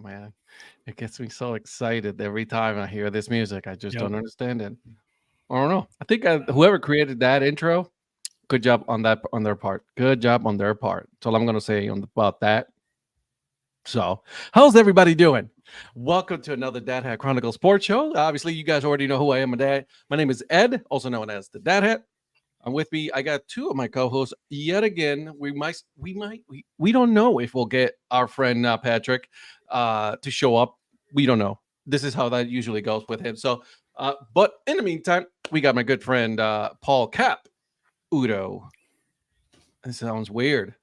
man. It gets me so excited every time I hear this music. I just don't understand it. I don't know. I think whoever created that intro, good job on their part. Good job on their part. That's all I'm gonna say about that. So, how's everybody doing? Welcome to another Dad Hat Chronicle sports show. Obviously, you guys already know who I am. My name is Ed, also known as the Dad Hat. I'm with me. I got two of my co-hosts yet again. We don't know if we'll get our friend Patrick to show up. We don't know. This is how that usually goes with him. So, but in the meantime, we got my good friend Paul Cap Udo. That sounds weird.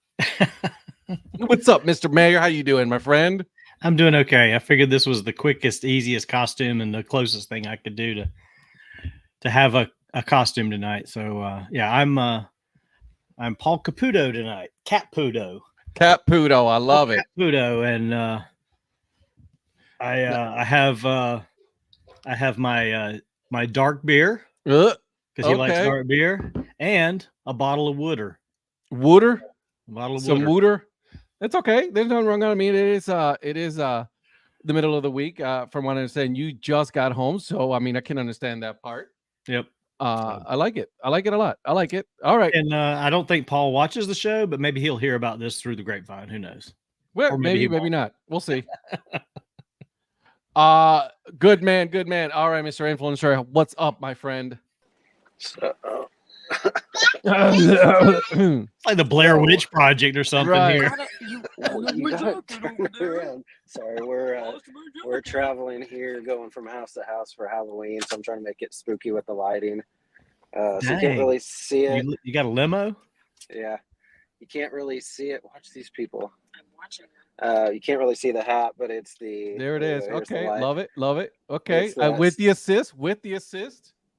What's up, Mr. Mayor? How you doing, my friend? I'm doing okay. I figured this was the quickest, easiest costume and the closest thing I could do to have a costume tonight. So yeah, I'm Paul Caputo tonight. Caputo. Caputo, I love it. Caputo, and I have my dark beer because he likes dark beer, and a bottle of water. Water? A bottle of some water. It's okay. There's nothing wrong. I mean, it is the middle of the week. From what I understand, you just got home, so I mean, I can understand that part. Yep. I like it. I like it a lot. I like it. All right. And I don't think Paul watches the show, but maybe he'll hear about this through the grapevine. Who knows? Well, maybe not. We'll see. Good man. All right, Mr. Influencer, what's up, my friend? It's like the Blair Witch Project or something here. Sorry, we're traveling here, going from house to house for Halloween, so I'm trying to make it spooky with the lighting. So you can't really see it. You got a limo? Yeah, you can't really see it. Watch these people. I'm watching. You can't really see the hat, but it's the. There it is. Okay, love it. Okay, with the assist.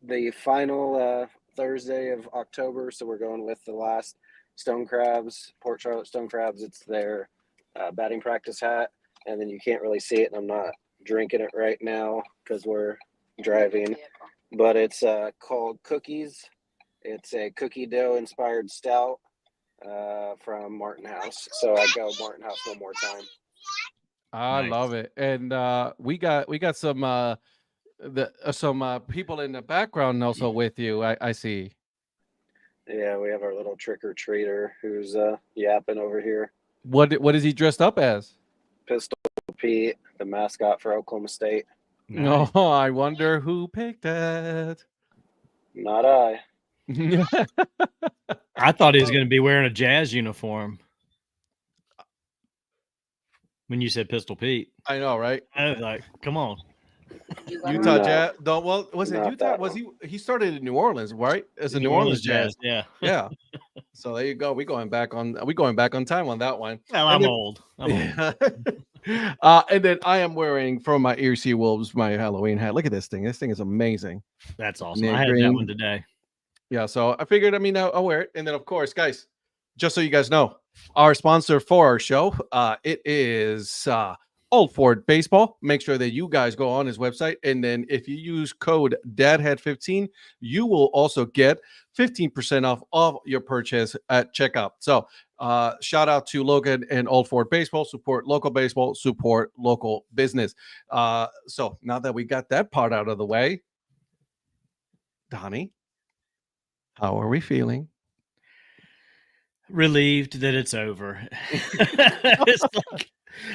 The final Thursday of October, so we're going with the last Stone Crabs, Port Charlotte Stone Crabs. It's their batting practice hat, and then you can't really see it, and I'm not drinking it right now because we're driving, but it's called Cookies. It's a cookie dough inspired stout from Martin House, so I go Martin House one more time. I love it. And we got some people in the background also with you. I see. Yeah, we have our little trick-or-treater who's yapping over here. What is he dressed up as? Pistol Pete, the mascot for Oklahoma State. Nice. Oh, I wonder who picked that. Not I. I thought he was going to be wearing a Jazz uniform when you said Pistol Pete. I know, right? I was like, come on. Utah Jazz. Well, was it Utah? Was he started in New Orleans, right? As a New Orleans Jazz. Yeah. So there you go. We're going back on time on that one. Well, I'm old. And then I am wearing from my ERC Wolves my Halloween hat. Look at this thing. This thing is amazing. That's awesome. I had that one today. Yeah, so I figured, I'll wear it. And then, of course, guys, just so you guys know, our sponsor for our show, it is Old Ford Baseball. Make sure that you guys go on his website, and then if you use code DADHAT15, you will also get 15% off of your purchase at checkout. So shout out to Logan and Old Ford Baseball. Support local baseball, support local business. So now that we got that part out of the way, Donnie, how are we feeling? Relieved that it's over.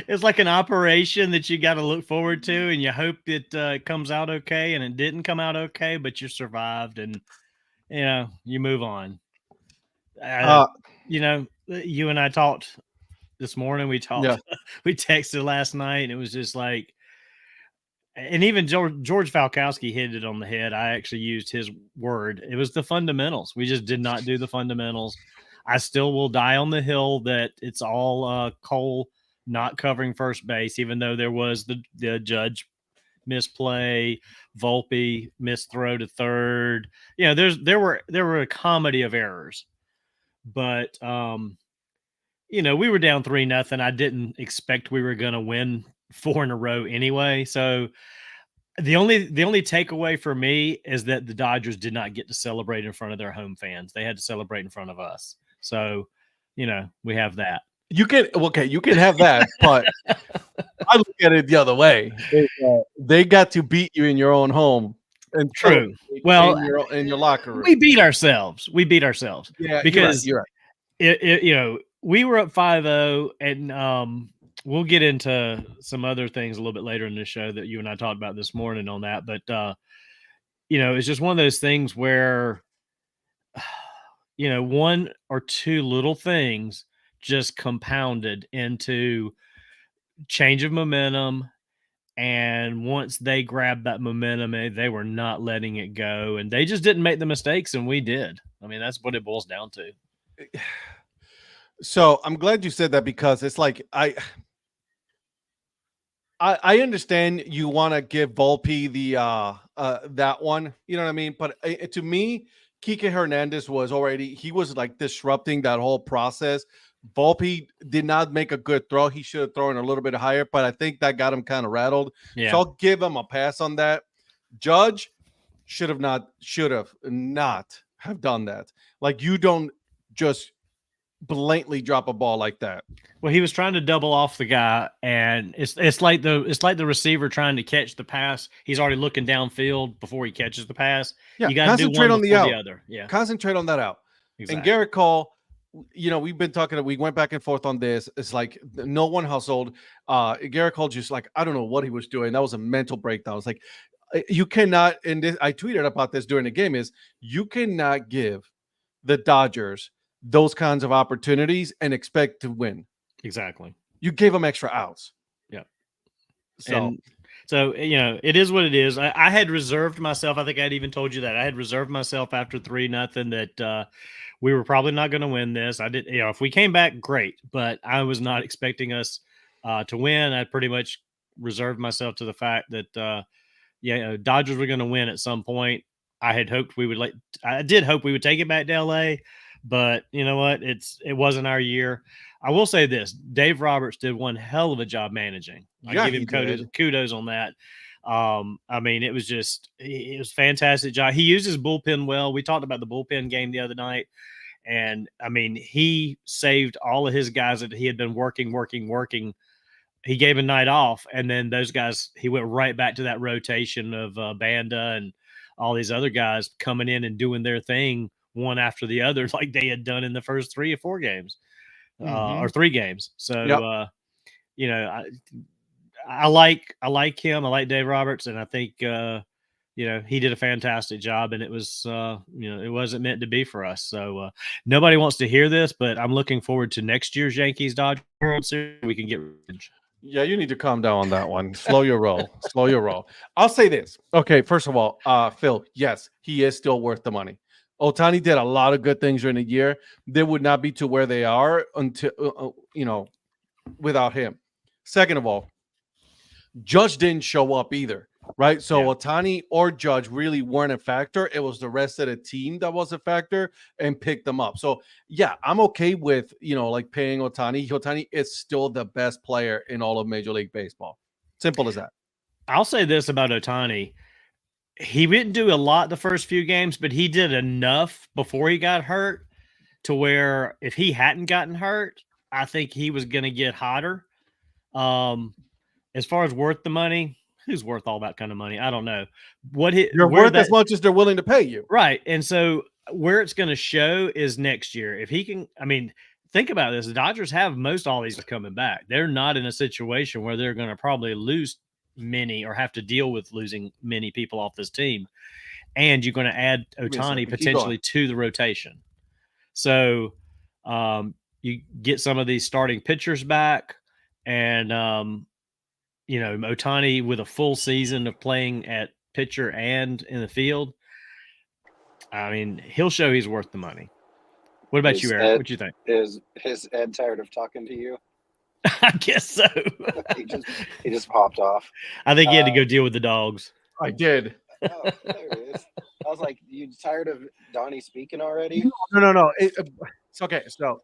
It's like an operation that you got to look forward to, and you hope it comes out okay, and it didn't come out okay, but you survived, and you move on. You and I talked this morning. We talked. Yeah. We texted last night, and it was just like, and even George Falkowski hit it on the head. I actually used his word. It was the fundamentals. We just did not do the fundamentals. I still will die on the hill that it's all Cole not covering first base, even though there was the Judge misplay, Volpe missed throw to third. There were a comedy of errors, but we were down 3-0. I didn't expect we were going to win 4 in a row anyway. So the only takeaway for me is that the Dodgers did not get to celebrate in front of their home fans. They had to celebrate in front of us. So, we have that. You can have that, but I look at it the other way. They got to beat you in your own home. And true. Well, in your locker room, we beat ourselves. Yeah, because you're right. We were up 5-0, and we'll get into some other things a little bit later in the show that you and I talked about this morning on that. But it's just one of those things where one or two little things just compounded into change of momentum. And once they grabbed that momentum, they were not letting it go. And they just didn't make the mistakes, and we did. I mean, that's what it boils down to. So I'm glad you said that, because it's like I understand you want to give Volpe the that one, you know what I mean? But to me, Kike Hernandez he was like disrupting that whole process. Volpe did not make a good throw. He should have thrown a little bit higher, but I think that got him kind of rattled. Yeah. So I'll give him a pass on that. Judge should not have done that. Like, you don't just blatantly drop a ball like that. Well, he was trying to double off the guy, and it's like the receiver trying to catch the pass. He's already looking downfield before he catches the pass. Yeah, you got to do one on the other. Yeah, concentrate on that out. Exactly. And Garrett Cole, we've been talking. We went back and forth on this. It's like no one hustled. Garrett Cole just like, I don't know what he was doing. That was a mental breakdown. It's like, you cannot. And I tweeted about this during the game. Is you cannot give the Dodgers those kinds of opportunities and expect to win. Exactly. You gave them extra outs. Yeah. So it is what it is. I had reserved myself. I think I'd even told you that I had reserved myself after 3-0 that we were probably not going to win this. I did, if we came back, great, but I was not expecting us to win. I pretty much reserved myself to the fact that, Dodgers were going to win at some point. I did hope we would take it back to LA, but you know what? It wasn't our year. I will say this: Dave Roberts did one hell of a job managing. I give him kudos on that. I mean, it was fantastic job. He used his bullpen well. We talked about the bullpen game the other night, and I mean, he saved all of his guys that he had been working. He gave a night off, and then those guys, he went right back to that rotation of Banda and all these other guys coming in and doing their thing one after the other, like they had done in the first 3 or 4 games. Or 3 games. So, yep. I like him. I like Dave Roberts, and I think, he did a fantastic job, and it was, it wasn't meant to be for us. So nobody wants to hear this, but I'm looking forward to next year's Yankees Dodgers World Series. We can get revenge. Yeah, you need to calm down on that one. Slow your roll. Slow your roll. I'll say this. Okay, first of all, Phil, yes, he is still worth the money. Ohtani did a lot of good things during the year. They would not be to where they are until, without him. Second of all, Judge didn't show up either, right? So Ohtani or Judge really weren't a factor. It was the rest of the team that was a factor and picked them up. So, yeah, I'm okay with, like paying Ohtani. Ohtani is still the best player in all of Major League Baseball. Simple as that. I'll say this about Ohtani. He didn't do a lot the first few games, but he did enough before he got hurt to where if he hadn't gotten hurt, I think he was going to get hotter. As far as worth the money, who's worth all that kind of money? I don't know. You're worth as much as they're willing to pay you. Right. And so where it's going to show is next year. If he can, think about this. The Dodgers have most all these coming back. They're not in a situation where they're going to probably lose many or have to deal with losing many people off this team. And you're going to add Ohtani potentially to the rotation. So you get some of these starting pitchers back, and Ohtani with a full season of playing at pitcher and in the field. He'll show he's worth the money. What about you, Eric? What do you think? Is Ed tired of talking to you? I guess so. he just popped off. I think he had to go deal with the dogs. I did. Oh, there it is. I was like, you tired of Donnie speaking already? No. It's okay. So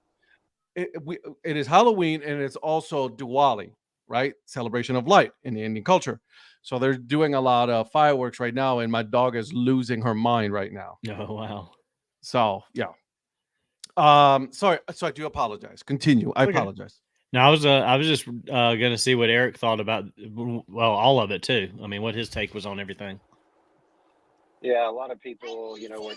it is Halloween, and it's also Diwali, right? Celebration of light in the Indian culture. So they're doing a lot of fireworks right now, and my dog is losing her mind right now. Oh, wow. So, yeah. Sorry. So I do apologize. Continue. I apologize. No, I was just going to see what Eric thought about, well, all of it too. I mean, what his take was on everything. Yeah, a lot of people, were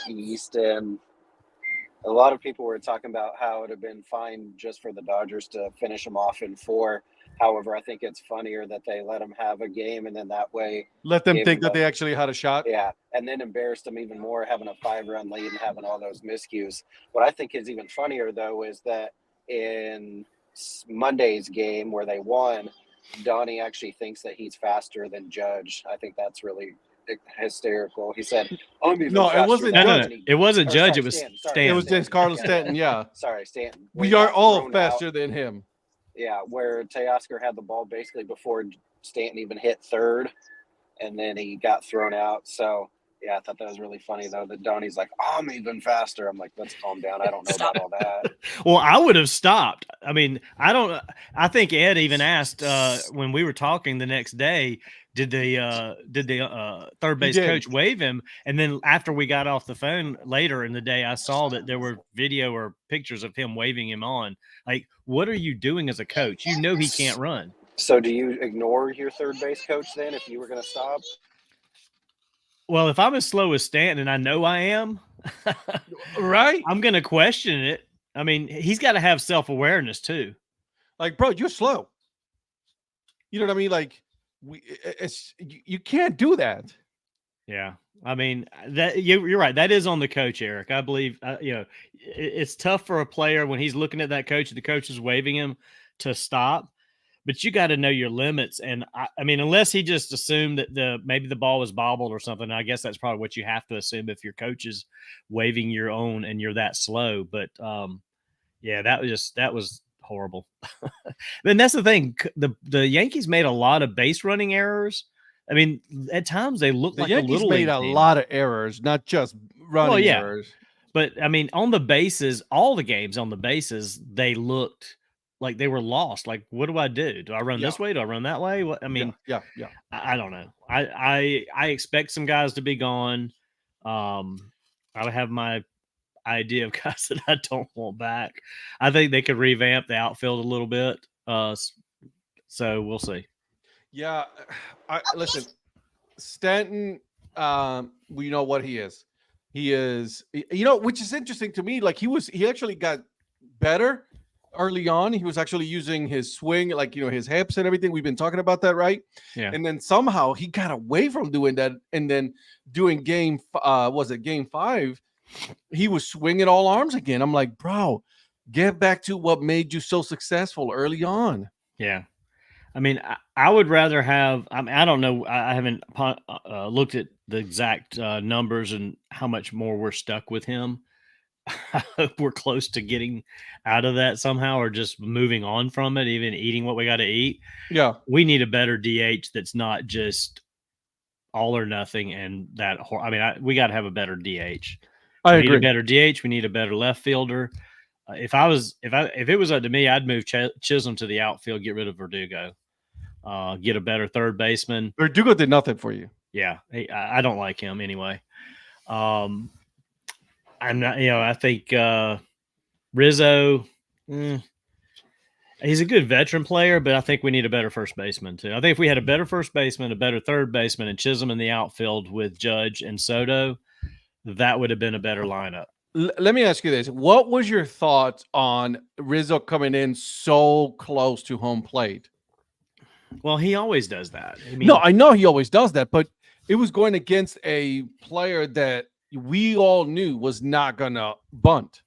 Easton. A lot of people were talking about how it would have been fine just for the Dodgers to finish them off in 4. However, I think it's funnier that they let them have a game and then that way let them think that they actually had a shot. Yeah, and then embarrassed them even more, having a 5-run lead and having all those miscues. What I think is even funnier, though, is that in Monday's game where they won, Donnie actually thinks that he's faster than Judge. I think that's really hysterical. He said, "I'm even faster." It wasn't Judge. No, it wasn't Judge. It was Stanton. It was just Carlos Stanton. Yeah. Sorry, Stanton. We are all faster than him. Yeah, where Teoscar had the ball basically before Stanton even hit third, and then he got thrown out. So, yeah, I thought that was really funny, though, that Donnie's like, I'm even faster. I'm like, let's calm down. I don't know about all that. Well, I would have stopped. I mean, I think Ed even asked when we were talking the next day, did the third base coach wave him? And then after we got off the phone later in the day, I saw that there were video or pictures of him waving him on. Like, what are you doing as a coach? You know he can't run. So do you ignore your third base coach then if you were going to stop? Well, if I'm as slow as Stanton, and I know I am, right, I'm going to question it. I mean, he's got to have self-awareness too. Like, bro, you're slow. You know what I mean? Like, you can't do that. Yeah, I mean that you're right. That is on the coach, Eric. I believe. It's tough for a player when he's looking at that coach. The coach is waving him to stop. But you got to know your limits. And I mean, unless he just assumed that maybe the ball was bobbled or something, I guess that's probably what you have to assume if your coach is waving your own and you're that slow. But yeah, that was horrible. Then that's the thing. The Yankees made a lot of base running errors. I mean, at times they look like Yankees a little made a lot of errors, not just running errors. But I mean, on the bases, all the games on the bases, they looked like they were lost. Like, what do I do? Do I run this way? Do I run that way? What I mean, yeah. I don't know. I expect some guys to be gone. I have my idea of guys that I don't want back. I think they could revamp the outfield a little bit. So we'll see. Yeah, listen, Stanton. We know what he is. He is, which is interesting to me. Like he actually got better. Early on, he was actually using his swing, like, his hips and everything. We've been talking about that, right? Yeah. And then somehow he got away from doing that. And then doing game 5, he was swinging all arms again. I'm like, bro, get back to what made you so successful early on. Yeah. I mean, I would rather have, I don't know. I haven't looked at the exact numbers and how much more we're stuck with him. I hope we're close to getting out of that somehow, or just moving on from it, even eating what we got to eat. Yeah. We need a better DH that's not just all or nothing. And that, I mean, we got to have a better DH. I agree. Need a better DH. We need a better left fielder. If it was up to me, I'd move Chisholm to the outfield, get rid of Verdugo, get a better third baseman. Verdugo did nothing for you. Yeah. I don't like him anyway. I'm not, I think Rizzo, he's a good veteran player, but I think we need a better first baseman too. I think if we had a better first baseman, a better third baseman, and Chisholm in the outfield with Judge and Soto, that would have been a better lineup. Let me ask you this. What was your thoughts on Rizzo coming in so close to home plate? Well, he always does that. I know he always does that, but it was going against a player that we all knew was not gonna bunt.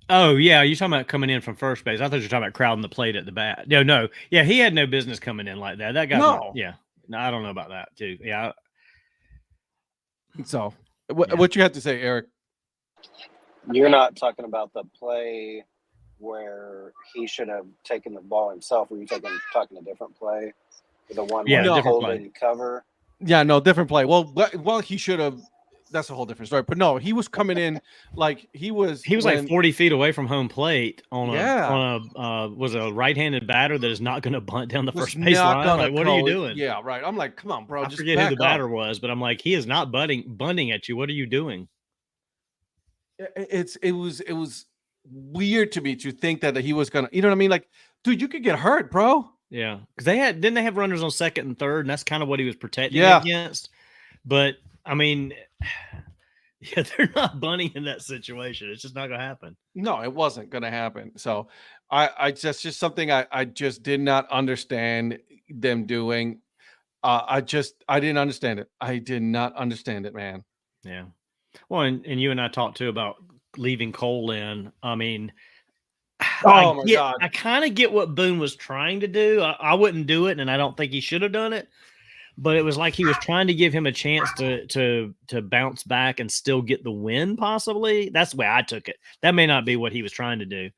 Oh yeah, you're talking about coming in from first base. I thought you were talking about crowding the plate at the bat. No, yeah, he had no business coming in like that. That guy, no, I don't know about that too. Yeah. So, what you had to say, Eric? You're not talking about the play where he should have taken the ball himself. Were you talking a different play? The one where different play. Cover. Yeah, no, different play. Well, he should have. That's a whole different story. But no, he was coming in like he was like 40 feet away from home plate on a right-handed batter that is not going to bunt down the first base line. Like, what are you doing? Yeah, right. I'm like, come on, bro. I forget who the batter was, but I'm like, he is not bunting at you. What are you doing? it was weird to me to think that he was gonna, you know what I mean? Like, dude, you could get hurt, bro. Yeah, because didn't they have runners on second and third, and that's kind of what he was protecting Yeah. against. But I mean, yeah, they're not bunting in that situation. It's just not going to happen. No, it wasn't going to happen. So I just something I just did not understand them doing. I didn't understand it. I did not understand it, man. Yeah. Well, and you and I talked too about leaving Cole in. I mean, my God. I kind of get what Boone was trying to do. I wouldn't do it, and I don't think he should have done it. But it was like he was trying to give him a chance to bounce back and still get the win, possibly. That's the way I took it. That may not be what he was trying to do.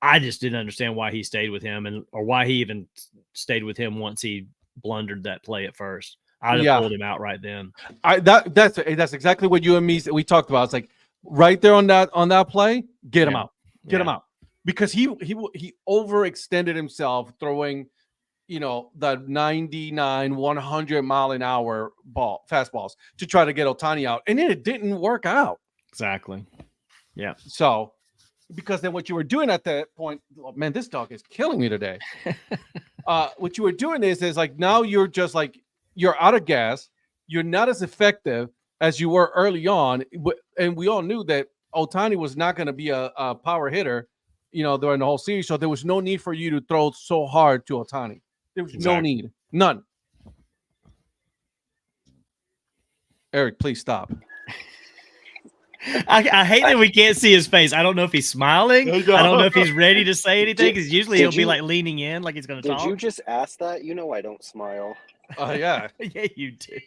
I just didn't understand why he stayed with him or why he even stayed with him once he blundered that play at first. I'd have pulled him out right then. That's exactly what you and me we talked about. It's like right there on that play, get him out. Get him out. Because he overextended himself throwing the 99, 100 mile an hour fastballs to try to get Ohtani out. And it didn't work out. Exactly. Yeah. So, because then what you were doing at that point, man, this dog is killing me today. What you were doing is like, now you're just like, you're out of gas. You're not as effective as you were early on. And we all knew that Ohtani was not going to be a power hitter, during the whole series. So there was no need for you to throw so hard to Ohtani. There was no need. None. Eric, please stop. I hate that we can't see his face. I don't know if he's smiling. I don't know if he's ready to say anything, because usually he'll be like leaning in like he's going to talk. Did you just ask that? I don't smile. Yeah. Yeah, you do.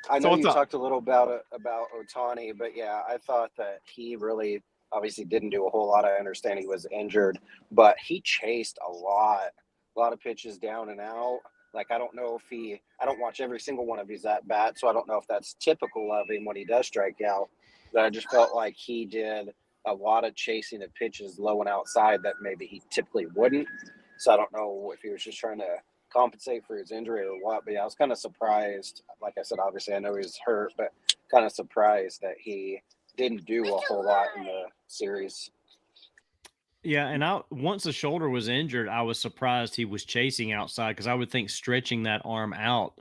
I know you talked a little about Ohtani, but yeah, I thought that he really obviously didn't do a whole lot. I understand he was injured, but he chased a lot of pitches down and out. Like, I don't know if I don't watch every single one of his at bats, so I don't know if that's typical of him when he does strike out. But I just felt like he did a lot of chasing of pitches low and outside that maybe he typically wouldn't. So I don't know if he was just trying to compensate for his injury or what. But yeah, I was kind of surprised. Like I said, obviously I know he was hurt, but kind of surprised that he didn't do a whole lot in the series. Yeah, and once the shoulder was injured, I was surprised he was chasing outside, because I would think stretching that arm out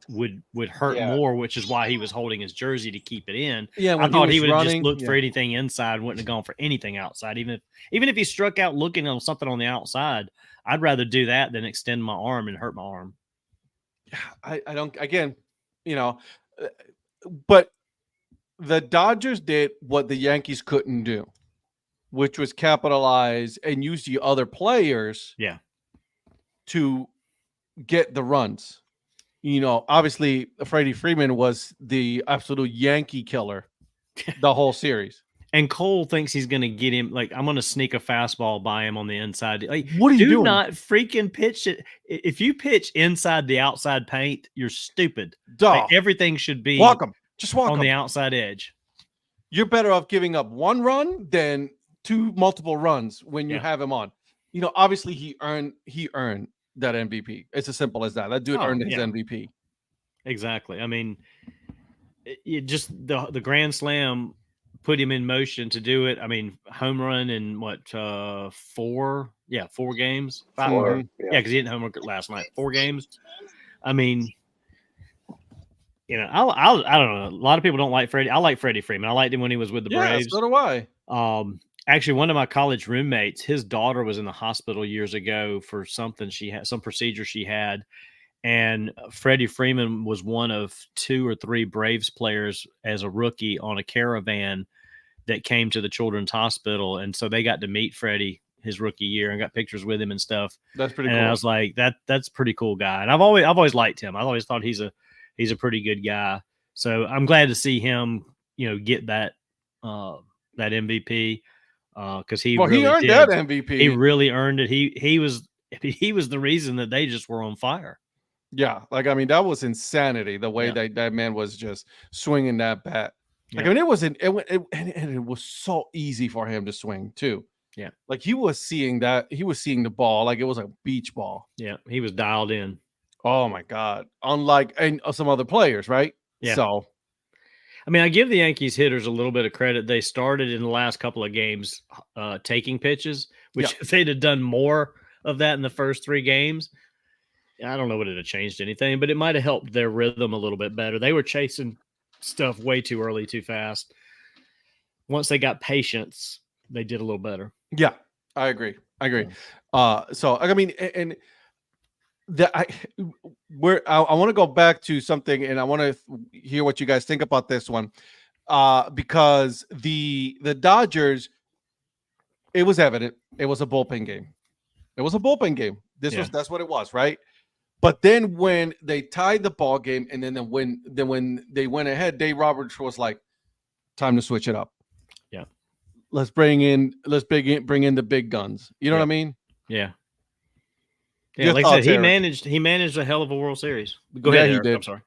would hurt more, which is why he was holding his jersey to keep it in. Yeah, I thought he would have just looked for anything inside, wouldn't have gone for anything outside. Even if he struck out looking on something on the outside, I'd rather do that than extend my arm and hurt my arm. I don't, again, but the Dodgers did what the Yankees couldn't do, which was capitalize and use the other players to get the runs. Obviously Freddie Freeman was the absolute Yankee killer the whole series. And Cole thinks he's going to get him. Like, I'm going to sneak a fastball by him on the inside. Like, what are you doing? Do not freaking pitch it. If you pitch inside the outside paint, you're stupid. Like, everything should be just walk on the outside edge. You're better off giving up one run than multiple runs when you have him on. Obviously he earned that MVP. It's as simple as that. That dude earned his MVP. Exactly. I mean, it just the grand slam put him in motion to do it. I mean, home run in what, 4 games? 5. 4, because he didn't home run last night. 4 games. I mean, I don't know. A lot of people don't like Freddie. I like Freddie Freeman. I liked him when he was with the Braves. So do I. Actually, one of my college roommates, his daughter was in the hospital years ago for something she had, some procedure she had. And Freddie Freeman was one of 2 or 3 Braves players as a rookie on a caravan that came to the Children's Hospital. And so they got to meet Freddie his rookie year and got pictures with him and stuff. That's pretty cool. And I was like, that's a pretty cool guy. And I've always liked him. I always thought he's a pretty good guy. So I'm glad to see him, get that MVP. Because he earned that MVP. He really earned it. He was the reason that they just were on fire. Yeah, like, I mean, that was insanity. The way that man was just swinging that bat. Like, I mean, it was so easy for him to swing too. Yeah, like he was seeing the ball like it was a beach ball. Yeah, he was dialed in. Oh my God! Unlike some other players, right? Yeah. So, I mean, I give the Yankees hitters a little bit of credit. They started in the last couple of games taking pitches, which if they'd have done more of that in the first 3 games, I don't know what it have changed anything, but it might have helped their rhythm a little bit better. They were chasing stuff way too early, too fast. Once they got patience, they did a little better. Yeah, I agree. So I mean, and I want to go back to something, and I want to hear what you guys think about this one, because the Dodgers, it was evident it was a bullpen game. That's what it was, right? But then when they tied the ball game, and then when they went ahead, Dave Roberts was like, "Time to switch it up. Yeah, let's bring in the big guns." You know what I mean? Yeah. Yeah, like I said, he managed a hell of a World Series. Go ahead, Eric. I'm sorry.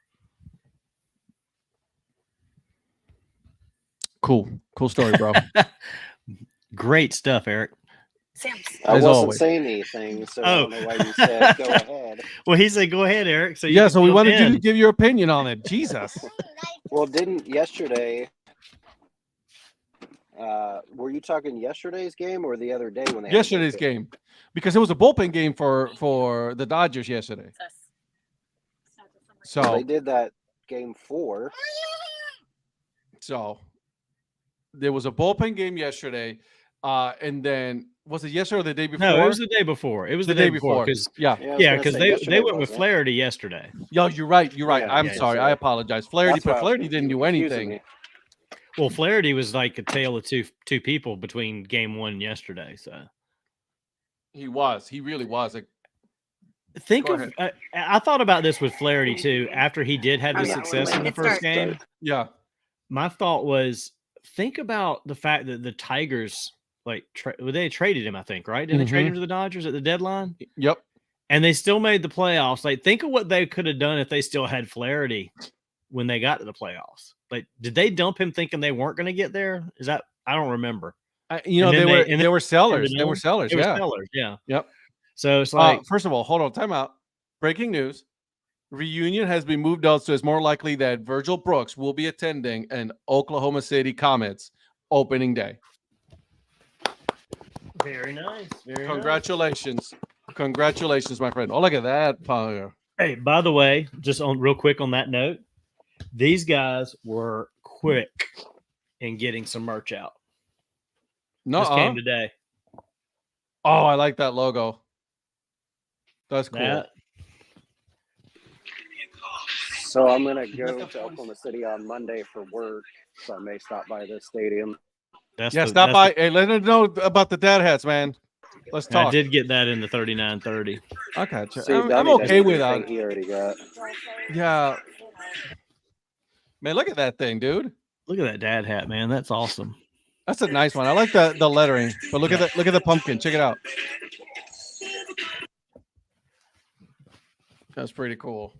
Cool story, bro. Great stuff, Eric. I wasn't saying anything, so I don't know why you said go ahead. Well, he said go ahead, Eric. So so we wanted you to give your opinion on it. Jesus. Well, didn't yesterday? Were you talking yesterday's game or the other day when they yesterday's game? Because it was a bullpen game for the Dodgers yesterday. So they did that game 4. So there was a bullpen game yesterday, and then was it yesterday or the day before? No, it was the day before. It was the day before. Because they went with Flaherty yesterday. Yo, you're right. I'm sorry. I apologize. Flaherty didn't do anything. Well, Flaherty was like a tale of two people between game 1 and yesterday. So he really was. I thought about this with Flaherty too. After he did have the success in the first game, my thought was, think about the fact that the Tigers they traded him. I think Didn't they trade him to the Dodgers at the deadline? Yep. And they still made the playoffs. Like, think of what they could have done if they still had Flaherty when they got to the playoffs. Like, did they dump him thinking they weren't going to get there? I don't remember. They were sellers. They were sellers. Yeah. Yep. So it's like, first of all, hold on, time out. Breaking news: reunion has been moved out, so it's more likely that Virgil Brooks will be attending an Oklahoma City Comets opening day. Very nice. Congratulations, my friend. Oh, look at that. Hey, by the way, just real quick on that note, these guys were quick in getting some merch out. Just came today. Oh, I like that logo. That's cool. So I'm going to go to Oklahoma City on Monday for work, so I may stop by this stadium. Stop by. Hey, let us know about the dad hats, man. Let's talk. I did get that in the 3930. Okay. I'm okay with that. He already got. Yeah. Man, look at that thing, dude. Look at that dad hat, man. That's awesome. That's a nice one. I like the lettering. But look at the pumpkin. Check it out. That's pretty cool.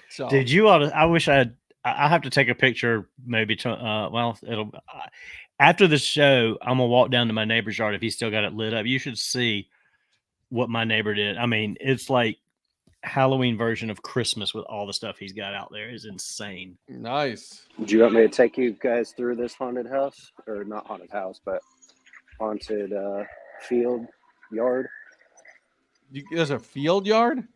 So did you ought to, I wish I have to take a picture maybe after the show, I'm gonna walk down to my neighbor's yard if he's still got it lit up. You should see what my neighbor did. I mean, it's like Halloween version of Christmas with all the stuff he's got out there. Is insane. Nice. Do you want me to take you guys through this haunted house, or not haunted house, but haunted field yard? There's a field yard?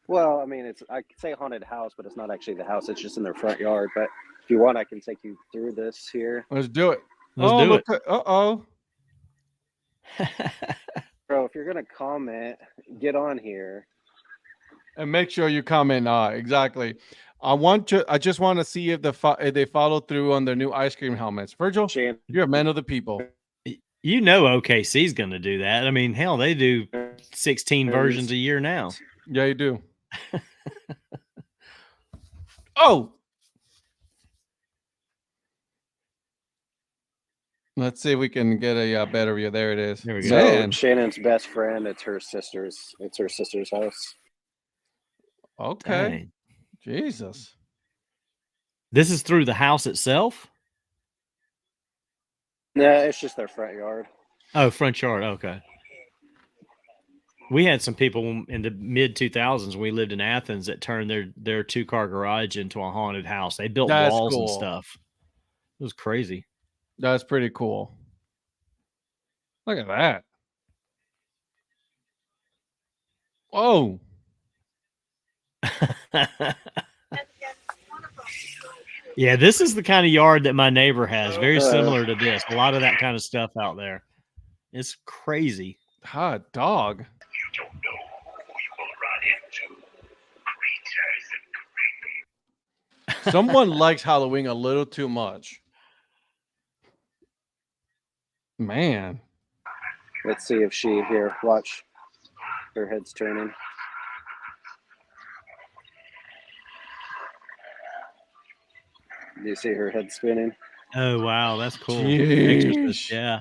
Well, I mean, I could say haunted house, but it's not actually the house. It's just in their front yard. But if you want, I can take you through this here. Let's do it. Let's do it. Uh-oh. Bro, if you're going to comment, get on here. And make sure you comment. Exactly. I just want to see if they follow through on their new ice cream helmets. Virgil, you're a man of the people. You know OKC's going to do that. I mean, hell, they do 16 versions a year now. Yeah, you do. Oh! Let's see if we can get a better view. There it is. There we go. So Shannon's best friend, it's her sister's house. Okay. Dang. Jesus. This is through the house itself? Nah, it's just their front yard. Oh, front yard. Okay. We had some people in the mid 2000s when we lived in Athens that turned their 2-car garage into a haunted house. They built walls and stuff. It was crazy. That's pretty cool. Look at that. Oh. Yeah, this is the kind of yard that my neighbor has. Very similar to this. A lot of that kind of stuff out there. It's crazy. Hot dog. You don't know who you will run into. Creatures and Someone likes Halloween a little too much. Man. Let's see if she here. Watch. Her head's turning. Do you see her head spinning? Oh, wow. That's cool. Yeah.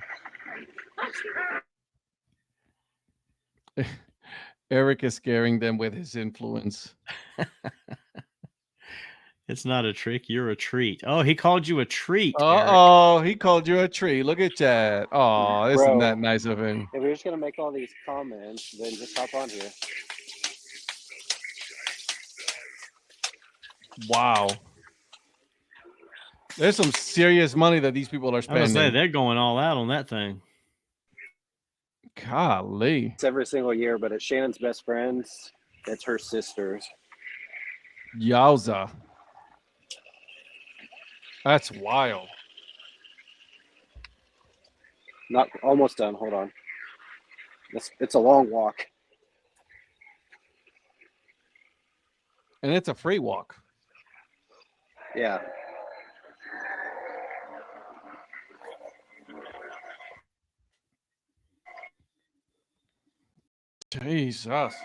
Eric is scaring them with his influence. It's not a trick. You're a treat. Oh, he called you a treat. Oh, he called you a treat. Look at that. Oh, isn't that nice of him? If we're just going to make all these comments, then just hop on here. Wow. There's some serious money that these people are spending. I was gonna say, they're going all out on that thing. Golly. It's every single year, but it's Shannon's best friends. It's her sisters. Yowza. That's wild. Not almost done. Hold on. It's a long walk. And it's a free walk. Yeah. Jesus.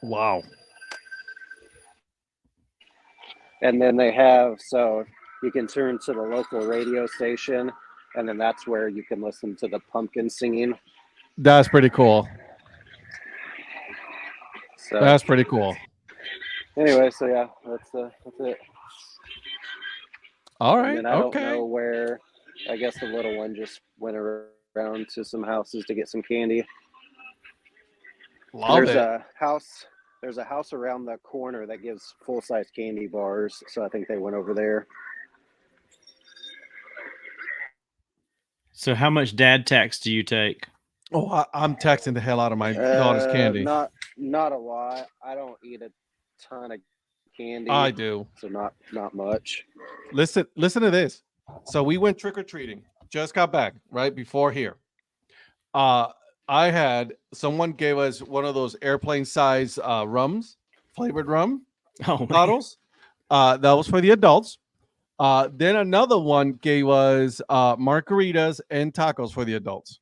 Wow. And then they have, so you can turn to the local radio station, and then that's where you can listen to the pumpkin singing. That's pretty cool. So that's pretty cool. Anyway, so yeah, that's it. All right. And I don't know where. I guess the little one just went around to some houses to get some candy. There's a house around the corner that gives full-size candy bars, so I think they went over there. So how much dad tax do you take? Oh, I'm taxing the hell out of my daughter's candy. Not a lot. I don't eat a ton of candy. I do. So not much. Listen to this. So we went trick-or-treating. Just got back right before here. Someone gave us one of those airplane size rums, flavored rum bottles. That was for the adults. Then another one gave us margaritas and tacos for the adults.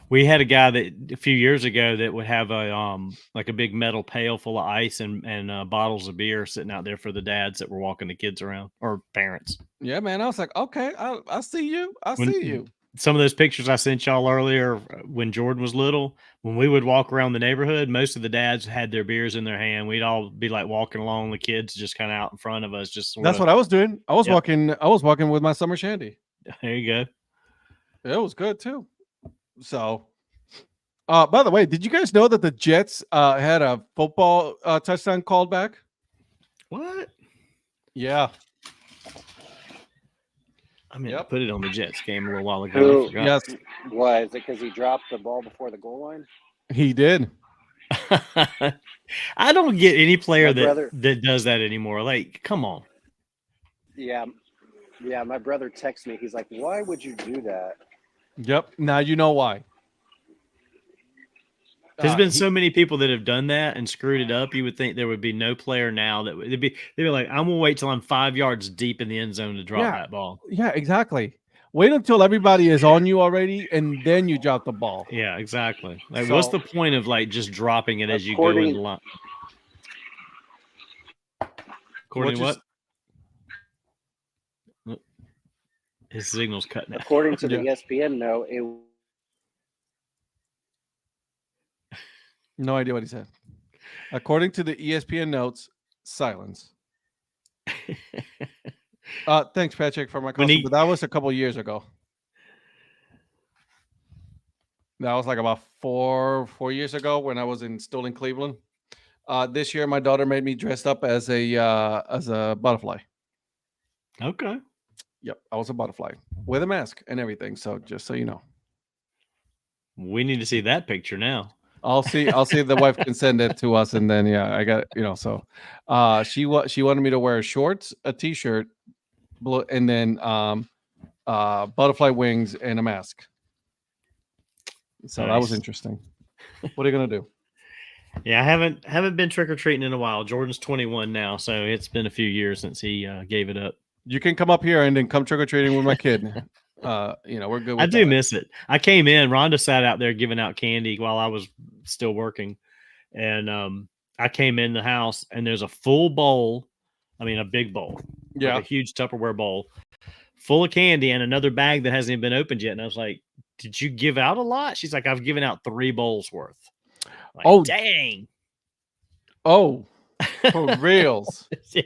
We had a guy that a few years ago that would have a like a big metal pail full of ice and bottles of beer sitting out there for the dads that were walking the kids around, or parents. Yeah, man. I was like, okay, I see you. I see you. Some of those pictures I sent y'all earlier when Jordan was little, when we would walk around the neighborhood, most of the dads had their beers in their hand. We'd all be like walking along, the kids just kind of out in front of us. That's what I was doing. I was walking with my summer shandy. There you go. It was good too. So, by the way, did you guys know that the Jets had a football touchdown called back? What? Yeah. I mean, I put it on the Jets game a little while ago. Yes. Why? Is it because he dropped the ball before the goal line? He did. I don't get any player that does that anymore. Like, come on. Yeah. My brother texts me. He's like, "Why would you do that?" Yep. Now you know why. There's been so many people that have done that and screwed it up. You would think there would be no player now that they'd be like, I'm gonna wait till I'm 5 yards deep in the end zone to drop that ball. Yeah, exactly. Wait until everybody is on you already, and then you drop the ball. Yeah, exactly. Like, what's the point of like just dropping it as you go in the line? According to what? His signal's cutting out. According to the ESPN note, No idea what he said. According to the ESPN notes, silence. Thanks, Patrick, for my When costume. he- But that was a couple years ago. That was like about 4 years ago when I was still in Cleveland. This year, my daughter made me dressed up as a butterfly. Okay. Yep, I was a butterfly with a mask and everything. So just so you know, We need to see that picture now. I'll see if the wife can send it to us, and then yeah, I got So, she wanted me to wear shorts, a t-shirt, and then butterfly wings and a mask. So that was Nice. interesting. What are you gonna do? Yeah, I haven't been trick or treating in a while. Jordan's 21 now, so it's been a few years since he gave it up. You can come up here and then come trick or treating with my kid. We're good. With I do that. miss it. I came in. Rhonda sat out there giving out candy while I was still working, and I came in the house and there's a full bowl. I mean, a big bowl, Yeah, like a huge Tupperware bowl, full of candy, and another bag that hasn't even been opened yet. And I was like, "Did you give out a lot?" She's like, "I've given out 3 bowls worth." Like, oh, dang! Oh, for reals. Yeah.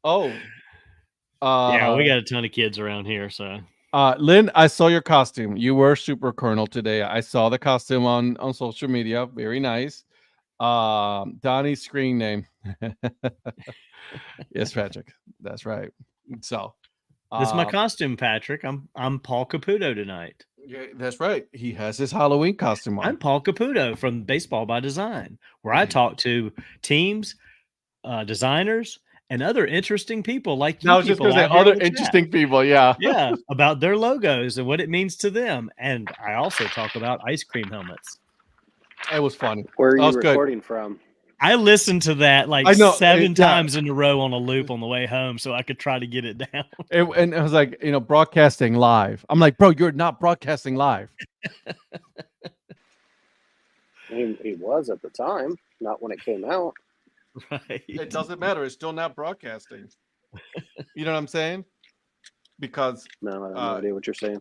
Oh, Yeah, we got a ton of kids around here, so. Lynn, I saw your costume. You were Super Colonel today. I saw the costume on social media. Very nice. Donnie's screen name. Yes, Patrick. That's right. So This is my costume, Patrick. I'm Paul Caputo tonight. yeah, that's right. He has his Halloween costume on. I'm Paul Caputo from Baseball by Design, where I talk to teams, designers, and other interesting people like you. I was just going to say other interesting people. Yeah. Yeah, about their logos and what it means to them. And I also talk about ice cream helmets. It was funny. Where are you Good. recording from? I listened to that like I know, 7 yeah. times in a row on a loop on the way home so I could try to get it down. And it was like, broadcasting live. I'm like, bro, you're not broadcasting live. He was at the time, not when it came out. Right. It doesn't matter. It's still not broadcasting. You know what I'm saying? Because No, I have no idea what you're saying.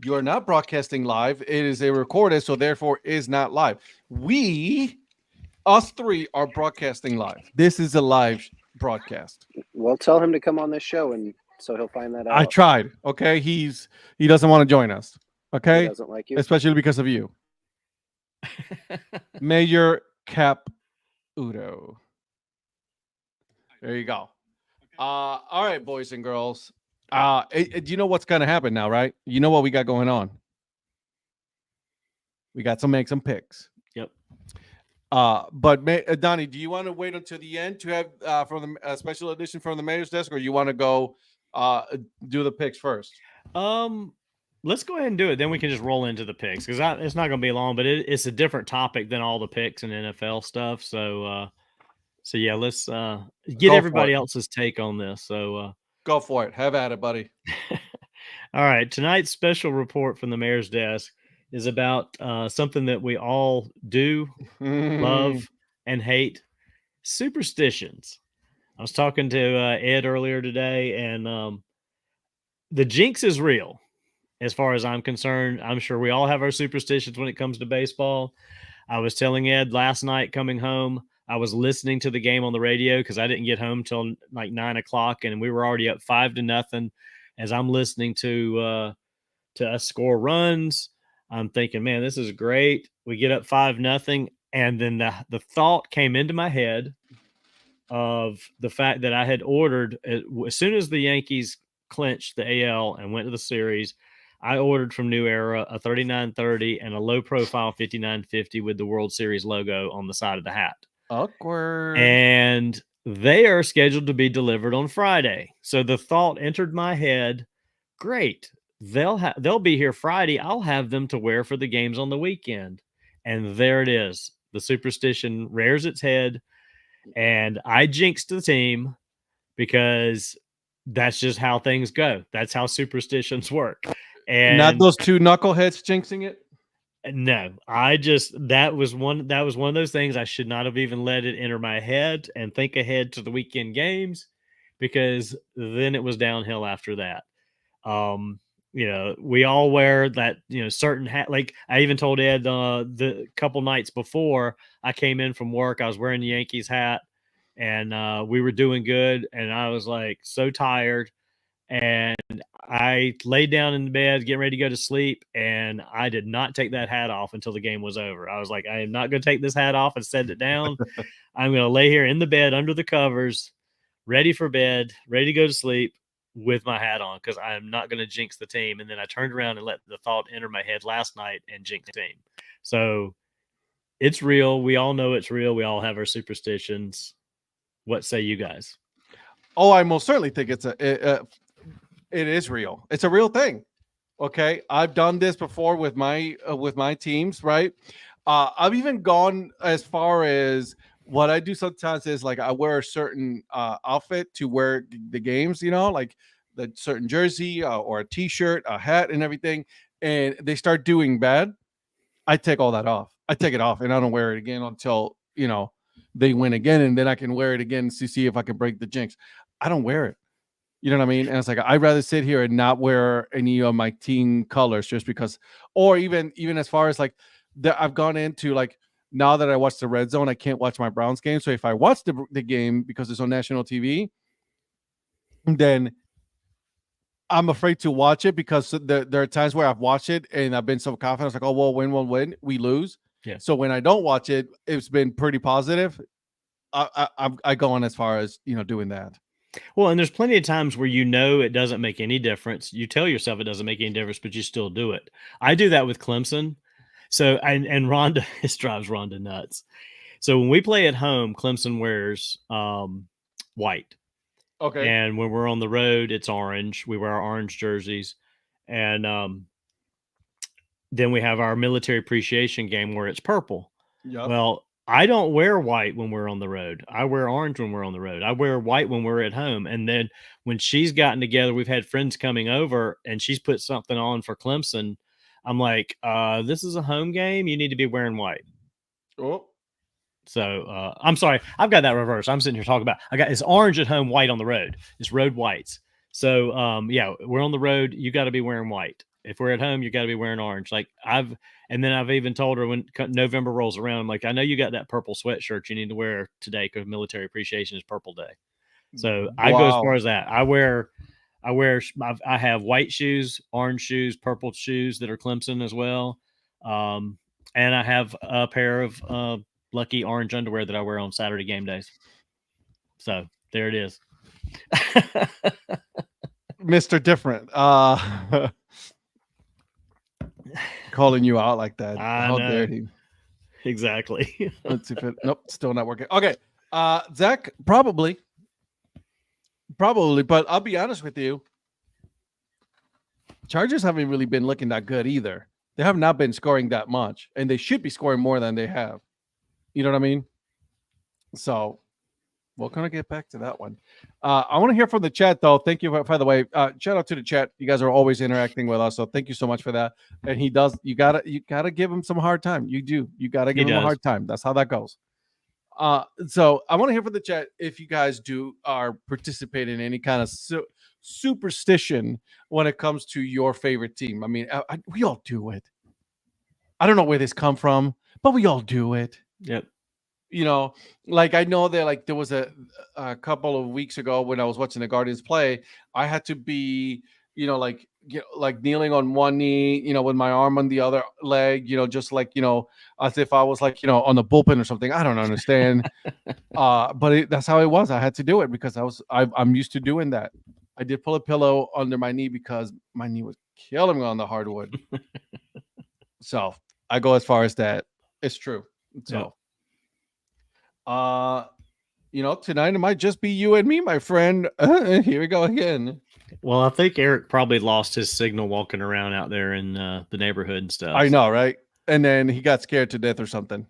you are not broadcasting live. It is a recorded, so therefore is not live. Us three are broadcasting live. This is a live broadcast. Well, tell him to come on this show, and so he'll find that out. I tried. Okay, he doesn't want to join us. Okay, He doesn't like you, especially because of you, Major Cap Udo. There you go. All right, boys and girls. You know what's gonna happen now, right? You know what we got going on. We got to make some picks. Yep. But Donnie, do you want to wait until the end to have from the special edition from the mayor's desk, or you want to go do the picks first? Let's go ahead and do it. Then we can just roll into the picks because it's not going to be long, but it's a different topic than all the picks and NFL stuff. So yeah, let's get everybody else's take on this. So go for it. Have at it, buddy. All right. Tonight's special report from the mayor's desk is about something that we all do, love, and hate: superstitions. I was talking to Ed earlier today, and the jinx is real. As far as I'm concerned, I'm sure we all have our superstitions when it comes to baseball. I was telling Ed last night coming home, I was listening to the game on the radio because I didn't get home till like 9 o'clock, and we were already up 5-0. As I'm listening to us score runs, I'm thinking, man, this is great. We get up 5-0, and then the thought came into my head of the fact that I had ordered as soon as the Yankees clinched the AL and went to the series. I ordered from New Era a 3930 and a low profile 5950 with the World Series logo on the side of the hat. Awkward. And they are scheduled to be delivered on Friday. So the thought entered my head, great. They'll be here Friday. I'll have them to wear for the games on the weekend. And there it is. The superstition rears its head. And I jinxed the team because that's just how things go. That's how superstitions work. And not those two knuckleheads jinxing it. No, that was one of those things I should not have even let it enter my head and think ahead to the weekend games, because then it was downhill after that. We all wear that, certain hat. Like I even told Ed the couple nights before I came in from work, I was wearing the Yankees hat, and we were doing good, and I was like so tired, and I laid down in the bed getting ready to go to sleep, and I did not take that hat off until the game was over. I was like, I am not going to take this hat off and set it down. I'm going to lay here in the bed under the covers, ready for bed, ready to go to sleep with my hat on, because I am not going to jinx the team. And then I turned around and let the thought enter my head last night and jinx the team. So it's real. We all know it's real. We all have our superstitions. What say you guys? Oh, I most certainly think it is real. It's a real thing. Okay, I've done this before with my teams, right? I've even gone as far as what I do sometimes is like I wear a certain outfit to wear the games, like the certain jersey or a t-shirt, a hat and everything. And they start doing bad. I take all that off. I take it off and I don't wear it again until, they win again. And then I can wear it again to see if I can break the jinx. I don't wear it. You know what I mean? And it's like, I'd rather sit here and not wear any of my team colors just because, or even as far as like I've gone into like, now that I watch the red zone, I can't watch my Browns game. So if I watch the game because it's on national TV, then I'm afraid to watch it because there are times where I've watched it and I've been so confident. It's like, oh, well, we'll win, we lose. Yeah. So when I don't watch it, it's been pretty positive. I go on as far as, doing that. Well, and there's plenty of times where it doesn't make any difference. You tell yourself it doesn't make any difference, but you still do it. I do that with Clemson. So, and Rhonda, this drives Rhonda nuts. So when we play at home, Clemson wears white. Okay. And when we're on the road, it's orange. We wear our orange jerseys. And then we have our military appreciation game where it's purple. Yep. Well, I don't wear white when we're on the road. I wear orange when we're on the road. I wear white when we're at home. And then when she's gotten together, we've had friends coming over and she's put something on for Clemson. I'm like, this is a home game. You need to be wearing white. Oh. So I'm sorry. I've got that reversed. I'm sitting here talking about, it's orange at home, white on the road. It's road whites. So yeah, we're on the road. You got to be wearing white. If we're at home, you got to be wearing orange. And then I've even told her when November rolls around, I'm like, I know you got that purple sweatshirt you need to wear today because military appreciation is Purple Day. So I go as far as that. I have white shoes, orange shoes, purple shoes that are Clemson as well. And I have a pair of lucky orange underwear that I wear on Saturday game days. So there it is. Mr. Different. Calling you out like that. How dare he? Exactly. Let's see if nope, still not working. Okay. Zach, probably, but I'll be honest with you. Chargers haven't really been looking that good either. They have not been scoring that much, and they should be scoring more than they have. You know what I mean? So we'll kind of get back to that one. I want to hear from the chat, though. Thank you, by the way. Shout out to the chat. You guys are always interacting with us, so thank you so much for that. And he does. You gotta give him some hard time. You do. You gotta give him a hard time. That's how that goes. So I want to hear from the chat if you guys are participating in any kind of superstition when it comes to your favorite team. I mean, we all do it. I don't know where this come from, but we all do it. Yep. Like I know that like there was a couple of weeks ago when I was watching the Guardians play, I had to be, like kneeling on one knee, with my arm on the other leg, just like, as if I was like, on the bullpen or something. I don't understand. But that's how it was. I had to do it because I'm used to doing that. I did pull a pillow under my knee because my knee was killing me on the hardwood. So I go as far as that. It's true. So, tonight it might just be you and me, my friend. Here we go again. Well, I think Eric probably lost his signal walking around out there in the neighborhood and stuff. I know, right? And then he got scared to death or something.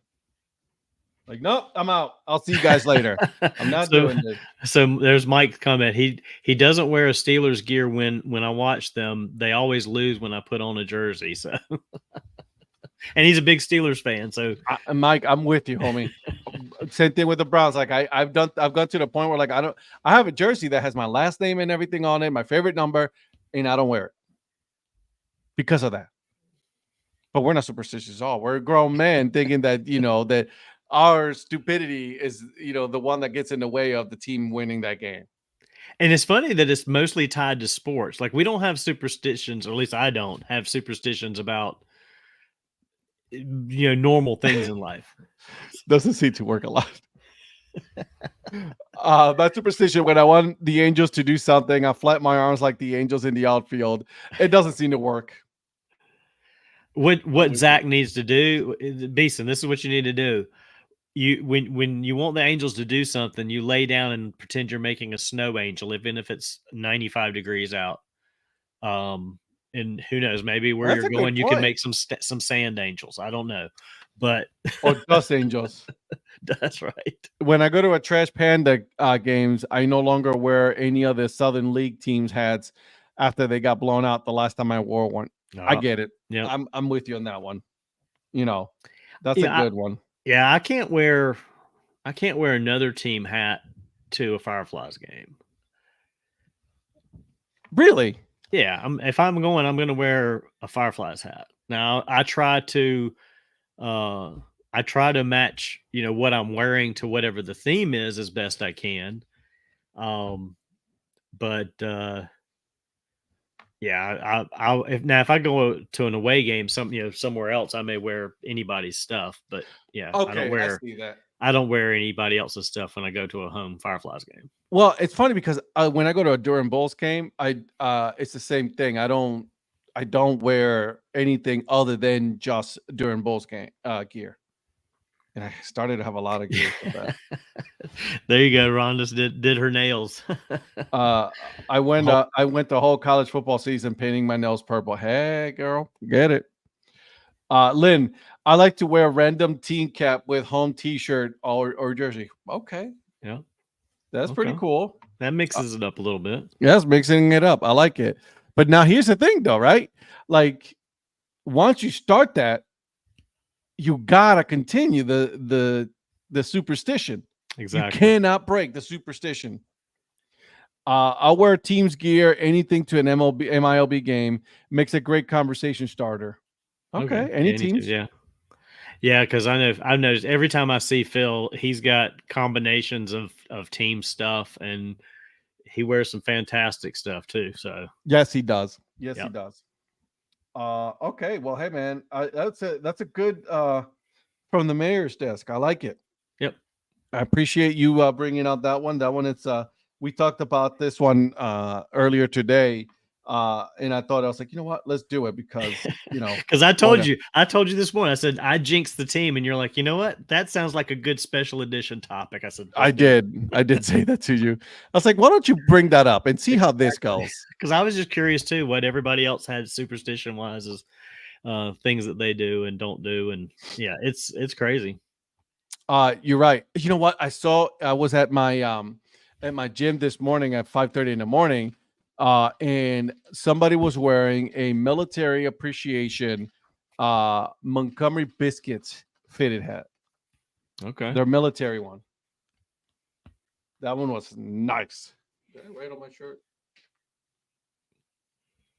Like, nope, I'm out. I'll see you guys later. I'm not doing this. So there's Mike's comment. He doesn't wear a Steelers gear when I watch them. They always lose when I put on a jersey. So, and he's a big Steelers fan. So, Mike, I'm with you, homie. Same thing with the Browns. Like I've gone to the point where like I have a jersey that has my last name and everything on it, my favorite number, and I don't wear it because of that. But we're not superstitious at all. We're grown men thinking that our stupidity is, the one that gets in the way of the team winning that game. And it's funny that it's mostly tied to sports. Like we don't have superstitions, or at least I don't have superstitions about normal things in life. Doesn't seem to work a lot. My superstition, when I want the Angels to do something, I flap my arms like the Angels in the outfield. It doesn't seem to work. What Zach needs to do, Beeson, this is what you need to do. You when you want the Angels to do something, you lay down and pretend you're making a snow angel, even if it's 95 degrees out. And who knows, maybe where That's you're a good going, you can point. make some sand angels. I don't know, but Or dust angels. That's right. When I go to a Trash Panda games, I no longer wear any of the Southern League teams' hats after they got blown out the last time I wore one. I get it. Yeah, I'm with you on that one. That's a good one. Yeah, I can't wear another team hat to a Fireflies game. Really? Yeah, if I'm going, I'm going to wear a Fireflies hat. Now, I try to match, what I'm wearing to whatever the theme is as best I can. But yeah, if I go to an away game, somewhere else, I may wear anybody's stuff. But yeah, okay, I see that. I don't wear anybody else's stuff when I go to a home Fireflies game. Well, it's funny because when I go to a Durham Bulls game, it's the same thing. I don't wear anything other than just Durham Bulls game gear. And I started to have a lot of gear for that. There you go. Rhonda did her nails. I went the whole college football season painting my nails purple. Hey, girl, get it. Lynn, I like to wear a random team cap with home T-shirt or jersey. Okay, yeah, that's pretty cool. That mixes it up a little bit. Yes, mixing it up. I like it. But now here's the thing, though, right? Like once you start that, you gotta continue the superstition. Exactly. You cannot break the superstition. I'll wear team's gear, anything to an MILB game. Makes a great conversation starter. Okay. Any teams? Yeah. Yeah, because I've noticed every time I see Phil, he's got combinations of team stuff, and he wears some fantastic stuff too. So yes, he does. Yes, he does. Okay. Well, hey man, that's a good from the mayor's desk. I like it. Yep. I appreciate you bringing out that one. That one, it's we talked about this one earlier today. And I thought, I was like, you know what, let's do it because because I told you this morning, I said I jinxed the team, and you're like, you know what, that sounds like a good special edition topic. I said I did say that to you. I was like, why don't you bring that up and see how this goes? Because I was just curious too what everybody else had superstition wise as things that they do and don't do, and yeah, it's crazy. You're right. You know what, I was at my gym this morning at 5:30 in the morning. And somebody was wearing a military appreciation Montgomery Biscuits fitted hat. Okay. Their military one. That one was nice. Did I write on my shirt?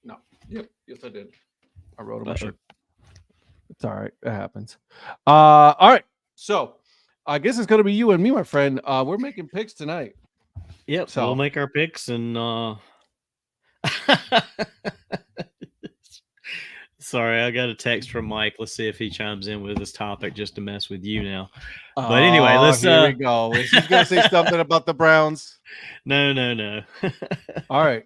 No. Yep. Yes, I did. I wrote on my shirt. It's all right. It happens. All right. So I guess it's going to be you and me, my friend. We're making picks tonight. Yep. So we'll make our picks and sorry, I got a text from Mike. Let's see if he chimes in with this topic just to mess with you now. But anyway, here we go. Is he gonna say something about the Browns? No. All right.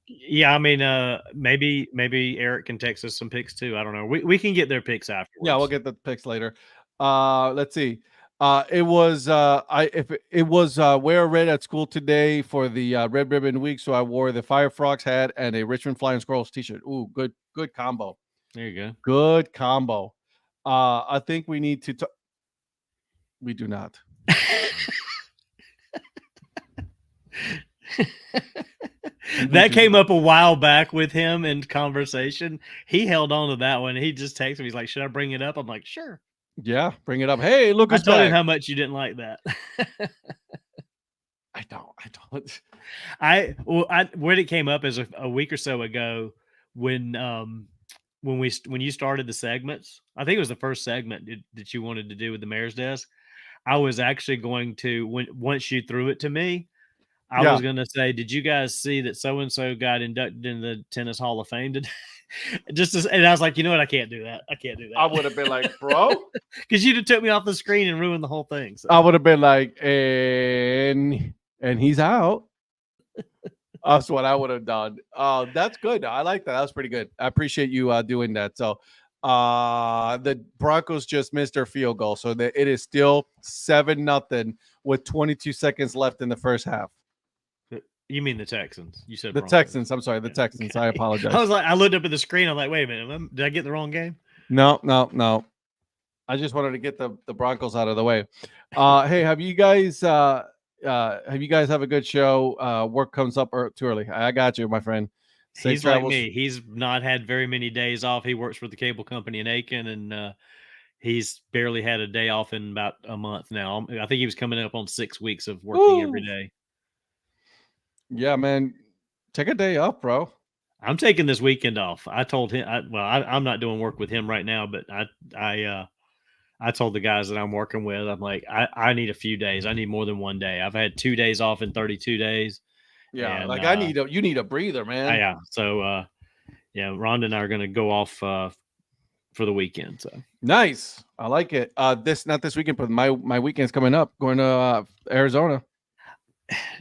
Yeah, I mean, maybe Eric can text us some picks too. I don't know. We can get their picks afterwards. Yeah, we'll get the picks later. Let's see. It was wear red at school today for the Red Ribbon Week, so I wore the Firefrogs hat and a Richmond Flying Squirrels t-shirt. Ooh, good combo. There you go. Good combo. I think we need to we do not. That came up a while back with him in conversation. He held on to that one. He just texted me. He's like, "Should I bring it up?" I'm like, "Sure." Yeah, bring it up. Hey, look, I told him how much you didn't like that. I don't. When it came up as a week or so ago when when you started the segments, I think it was the first segment that you wanted to do with the mayor's desk. I was actually going to once you threw it to me, I was going to say, did you guys see that so and so got inducted in the Tennis Hall of Fame today? And I was like, you know what? I can't do that. I would have been like, bro, because you'd have took me off the screen and ruined the whole thing. So. I would have been like, and he's out. That's what I would have done. That's good. I like that. That was pretty good. I appreciate you doing that. So the Broncos just missed their field goal. So it is still 7-0 with 22 seconds left in the first half. You mean the Texans? You said the Broncos. Texans. I'm sorry, the Texans. Okay. I apologize. I looked up at the screen. I'm like, wait a minute. Did I get the wrong game? No. I just wanted to get the Broncos out of the way. Hey, have you guys have a good show? Work comes up too early. I got you, my friend. Safe He's travels. Like me. He's not had very many days off. He works for the cable company in Aiken, and he's barely had a day off in about a month now. I think he was coming up on 6 weeks of working every day. Yeah, man. Take a day off, bro. I'm taking this weekend off. I told him, I'm not doing work with him right now, but I told the guys that I'm working with, I'm like, I need a few days. I need more than one day. I've had 2 days off in 32 days. Yeah. And, you need a breather, man. Yeah. So, Rhonda and I are going to go off for the weekend. So nice. I like it. Not this weekend, but my weekend's coming up, going to Arizona.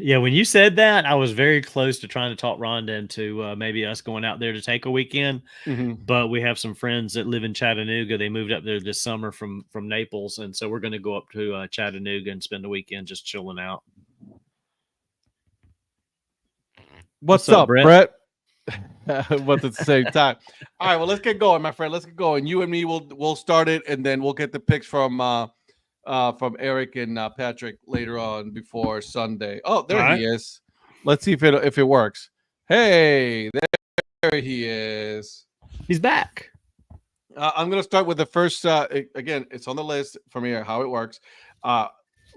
Yeah, when you said that, I was very close to trying to talk Rhonda into maybe us going out there to take a weekend. Mm-hmm. But we have some friends that live in Chattanooga. They moved up there this summer from Naples, and so we're going to go up to Chattanooga and spend the weekend just chilling out. What's up, Brett? But at the same time. All right, well, let's get going, my friend. Let's get going. You and me we'll start it, and then we'll get the picks from Eric and Patrick later on before Sunday. Oh, there he is. Let's see if it works. Hey, there he is. He's back. I'm going to start with the first. Again, it's on the list for me how it works.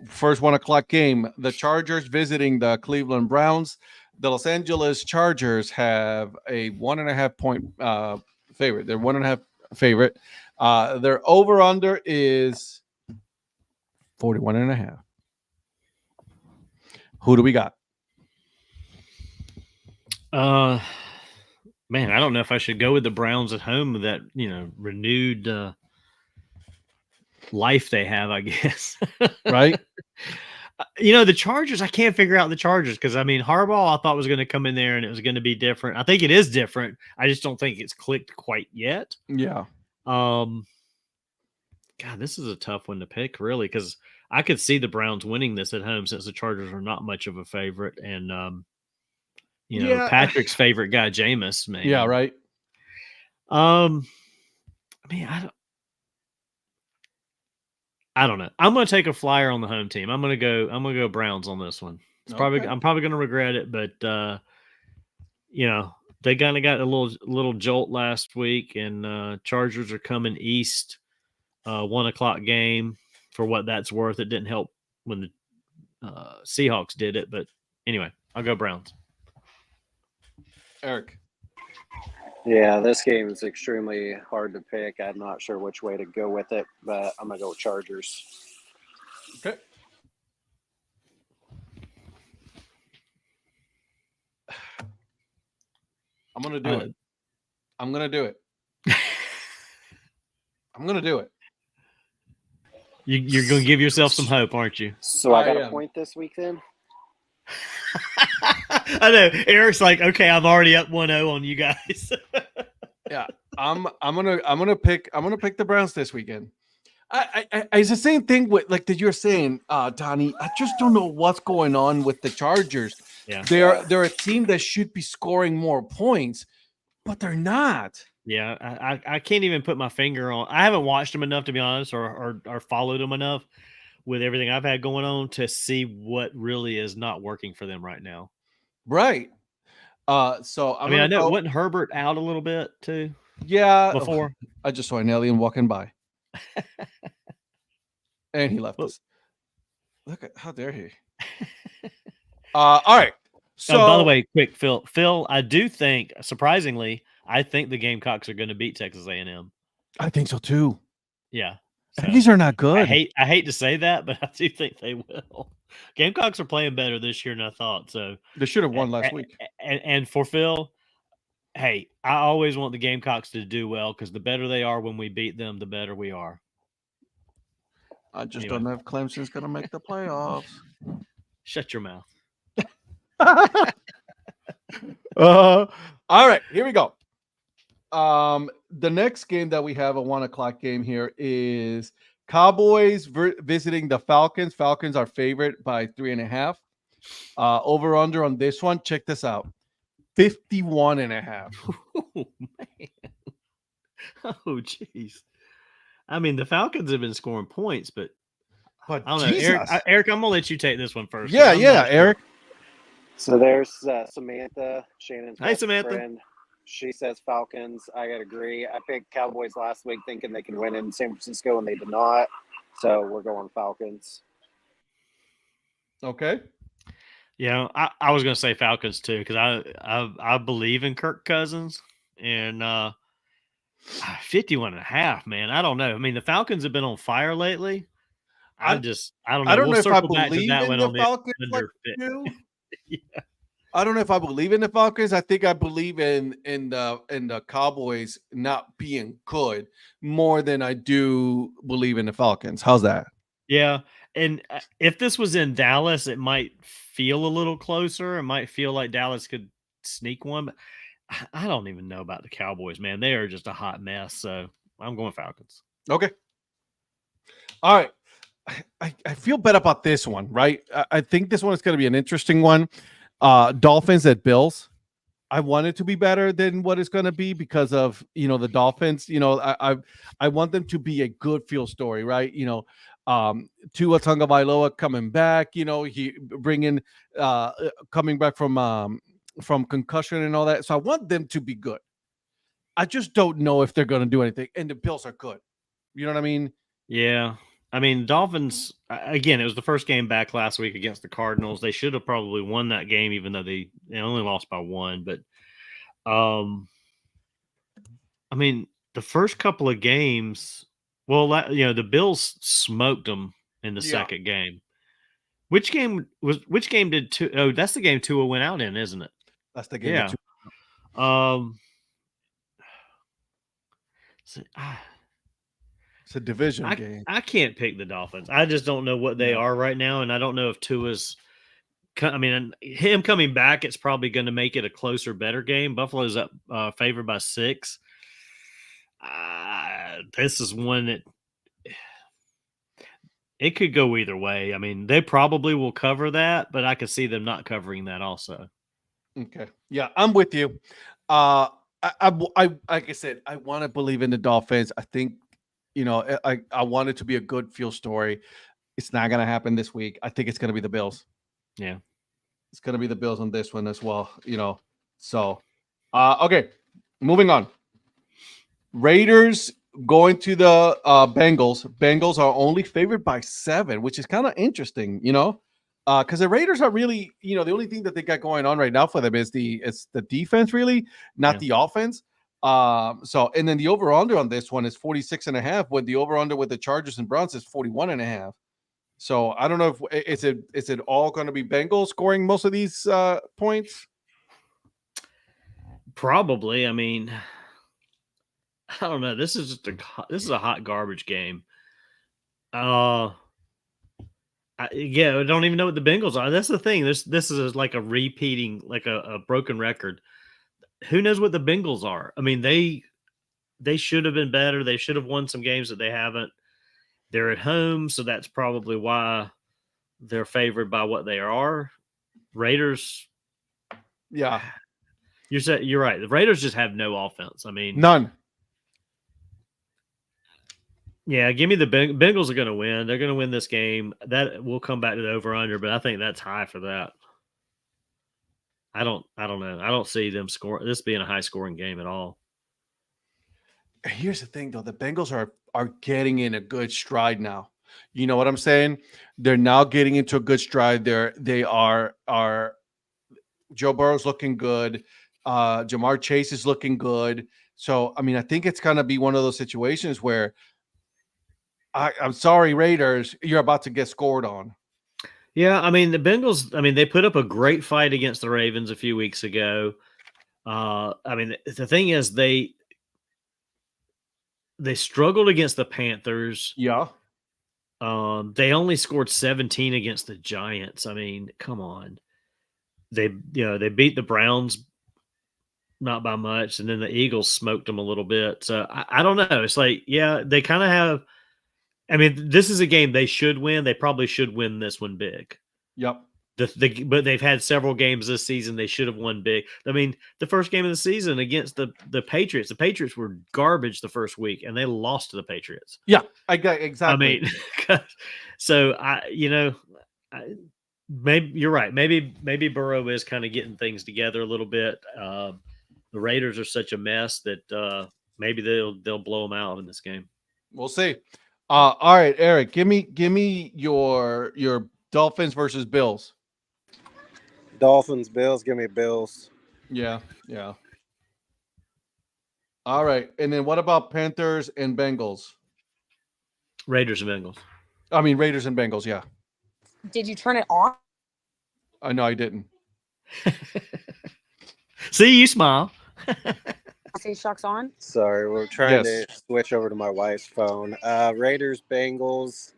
First 1:00 game. The Chargers visiting the Cleveland Browns. The Los Angeles Chargers have a 1.5 point favorite. They're 1.5 favorite. Their over under is 41.5. Who do we got? Man, I don't know if I should go with the Browns at home with that, renewed life they have, I guess. Right? The Chargers, I can't figure out the Chargers because, Harbaugh I thought was going to come in there and it was going to be different. I think it is different. I just don't think it's clicked quite yet. Yeah. God, this is a tough one to pick, really, because I could see the Browns winning this at home since the Chargers are not much of a favorite. And, Patrick's favorite guy, Jameis, man. Yeah, right. I don't know. I'm going to take a flyer on the home team. I'm going to go Browns on this one. I'm probably going to regret it, but they kind of got a little jolt last week, and Chargers are coming east. 1:00 game. For what that's worth, it didn't help when the Seahawks did it, but anyway, I'll go Browns. Eric. Yeah, this game is extremely hard to pick. I'm not sure which way to go with it, but I'm going to go with Chargers. Okay. I'm going to do it. I'm going to do it. I'm going to do it. You're going to give yourself some hope, aren't you? So I got a point this week then? I know. Eric's like, okay, I'm already up 1-0 on you guys. Yeah, I'm gonna pick the Browns this weekend. It's the same thing with that you're saying, Donnie. I just don't know what's going on with the Chargers. Yeah, they're a team that should be scoring more points, but they're not. Yeah, I can't even put my finger on. I haven't watched them enough, to be honest, or followed them enough with everything I've had going on to see what really is not working for them right now. Right. So I know wasn't Herbert out a little bit too? Yeah. Before I just saw an alien walking by, and he left us. Look at how dare he? All right. So by the way, quick, Phil, I do think surprisingly, I think the Gamecocks are going to beat Texas A&M. I think so too. Yeah. So, Aggies are not good. I hate to say that, but I do think they will. Gamecocks are playing better this year than I thought. So they should have won last week. And for Phil, hey, I always want the Gamecocks to do well because the better they are when we beat them, the better we are. I just don't know if Clemson's going to make the playoffs. Shut your mouth. All right, here we go. The next game that we have, a 1:00 game here, is Cowboys visiting the Falcons. Falcons are favored by 3.5. Over under on this one. Check this out. 51.5. Oh, man. Oh, jeez. I mean, the Falcons have been scoring points, but I don't know. Eric, I'm going to let you take this one first. Yeah, Eric. So there's Samantha, Shannon's Samantha. friend. She says Falcons. I got to agree. I picked Cowboys last week thinking they could win in San Francisco, and they did not. So we're going Falcons. Okay. Yeah, I was going to say Falcons too because I believe in Kirk Cousins, and 51.5, man. I don't know. I mean, the Falcons have been on fire lately. I don't know. I don't know if I believe in the Falcons like you. Yeah. I don't know if I believe in the Falcons. I think I believe in the Cowboys not being good more than I do believe in the Falcons. How's that? Yeah, and if this was in Dallas, it might feel a little closer. It might feel like Dallas could sneak one, but I don't even know about the Cowboys, man. They are just a hot mess. So I'm going Falcons. Okay. All right. I feel better about this one, right? I think this one is going to be an interesting one. Dolphins at Bills. I want it to be better than what it's going to be because of, the Dolphins. I want them to be a good field story, right? Tua Tagovailoa coming back, he coming back from concussion and all that. So I want them to be good. I just don't know if they're going to do anything. And the Bills are good. You know what I mean? Yeah. I mean, Dolphins, again, it was the first game back last week against the Cardinals. They should have probably won that game, even though they only lost by 1. But, I mean, the first couple of games, the Bills smoked them in the second game. Which game did Tua? Oh, that's the game Tua went out in, isn't it? That's the game. Yeah. It's a division game. I can't pick the Dolphins. I just don't know what they are right now, and I don't know if Tua's. I mean, him coming back, it's probably going to make it a closer, better game. Buffalo's up favored by 6. This is one that it could go either way. I mean, they probably will cover that, but I could see them not covering that also. Okay, yeah, I'm with you. I like I said, I want to believe in the Dolphins. I think. I want it to be a good field story. It's not going to happen this week. I think it's going to be the Bills. Yeah. It's going to be the Bills on this one as well, So, okay, moving on. Raiders going to the Bengals. Bengals are only favored by 7, which is kind of interesting, because the Raiders are really, the only thing that they got going on right now for them is the defense, really, not the offense. And then the over-under on this one is 46.5, when the over-under with the Chargers and Browns is 41.5. So I don't know if is it all going to be Bengals scoring most of these points? Probably. I mean, I don't know. This is a hot garbage game. I don't even know what the Bengals are. That's the thing. This is like a repeating, like a broken record. Who knows what the Bengals are? I mean, they should have been better. They should have won some games that they haven't. They're at home, so that's probably why they're favored by what they are. Raiders. Yeah. You're right. The Raiders just have no offense. I mean, none. Yeah, give me the Bengals are going to win. They're going to win this game. That will come back to the over-under, but I think that's high for that. I don't know. I don't see them score this being a high-scoring game at all. Here's the thing, though. The Bengals are getting in a good stride now. You know what I'm saying? They're now getting into a good stride. They are Joe Burrow's looking good. Jamar Chase is looking good. So, I mean, I think it's going to be one of those situations where I'm sorry, Raiders, you're about to get scored on. Yeah, I mean, the Bengals, I mean, they put up a great fight against the Ravens a few weeks ago. I mean, the thing is, they struggled against the Panthers. Yeah. They only scored 17 against the Giants. I mean, come on. They beat the Browns not by much, and then the Eagles smoked them a little bit. So I don't know. It's like, yeah, they kind of have. I mean, this is a game they should win. They probably should win this one big. Yep. But they've had several games this season they should have won big. I mean, the first game of the season against the Patriots, the Patriots were garbage the first week, and they lost to the Patriots. Yeah, I got exactly. I mean, so maybe you're right. Maybe Burrow is kind of getting things together a little bit. The Raiders are such a mess that maybe they'll blow them out in this game. We'll see. All right, Eric, give me your Dolphins versus Bills. Dolphins, Bills. Give me Bills. Yeah. All right, and then what about Panthers and Bengals? Raiders and Bengals. I mean, Raiders and Bengals. Yeah. Did you turn it on? No, I didn't. See, you smile. Say shoq's on. Sorry, we're trying to switch over to my wife's phone. Raiders, Bengals.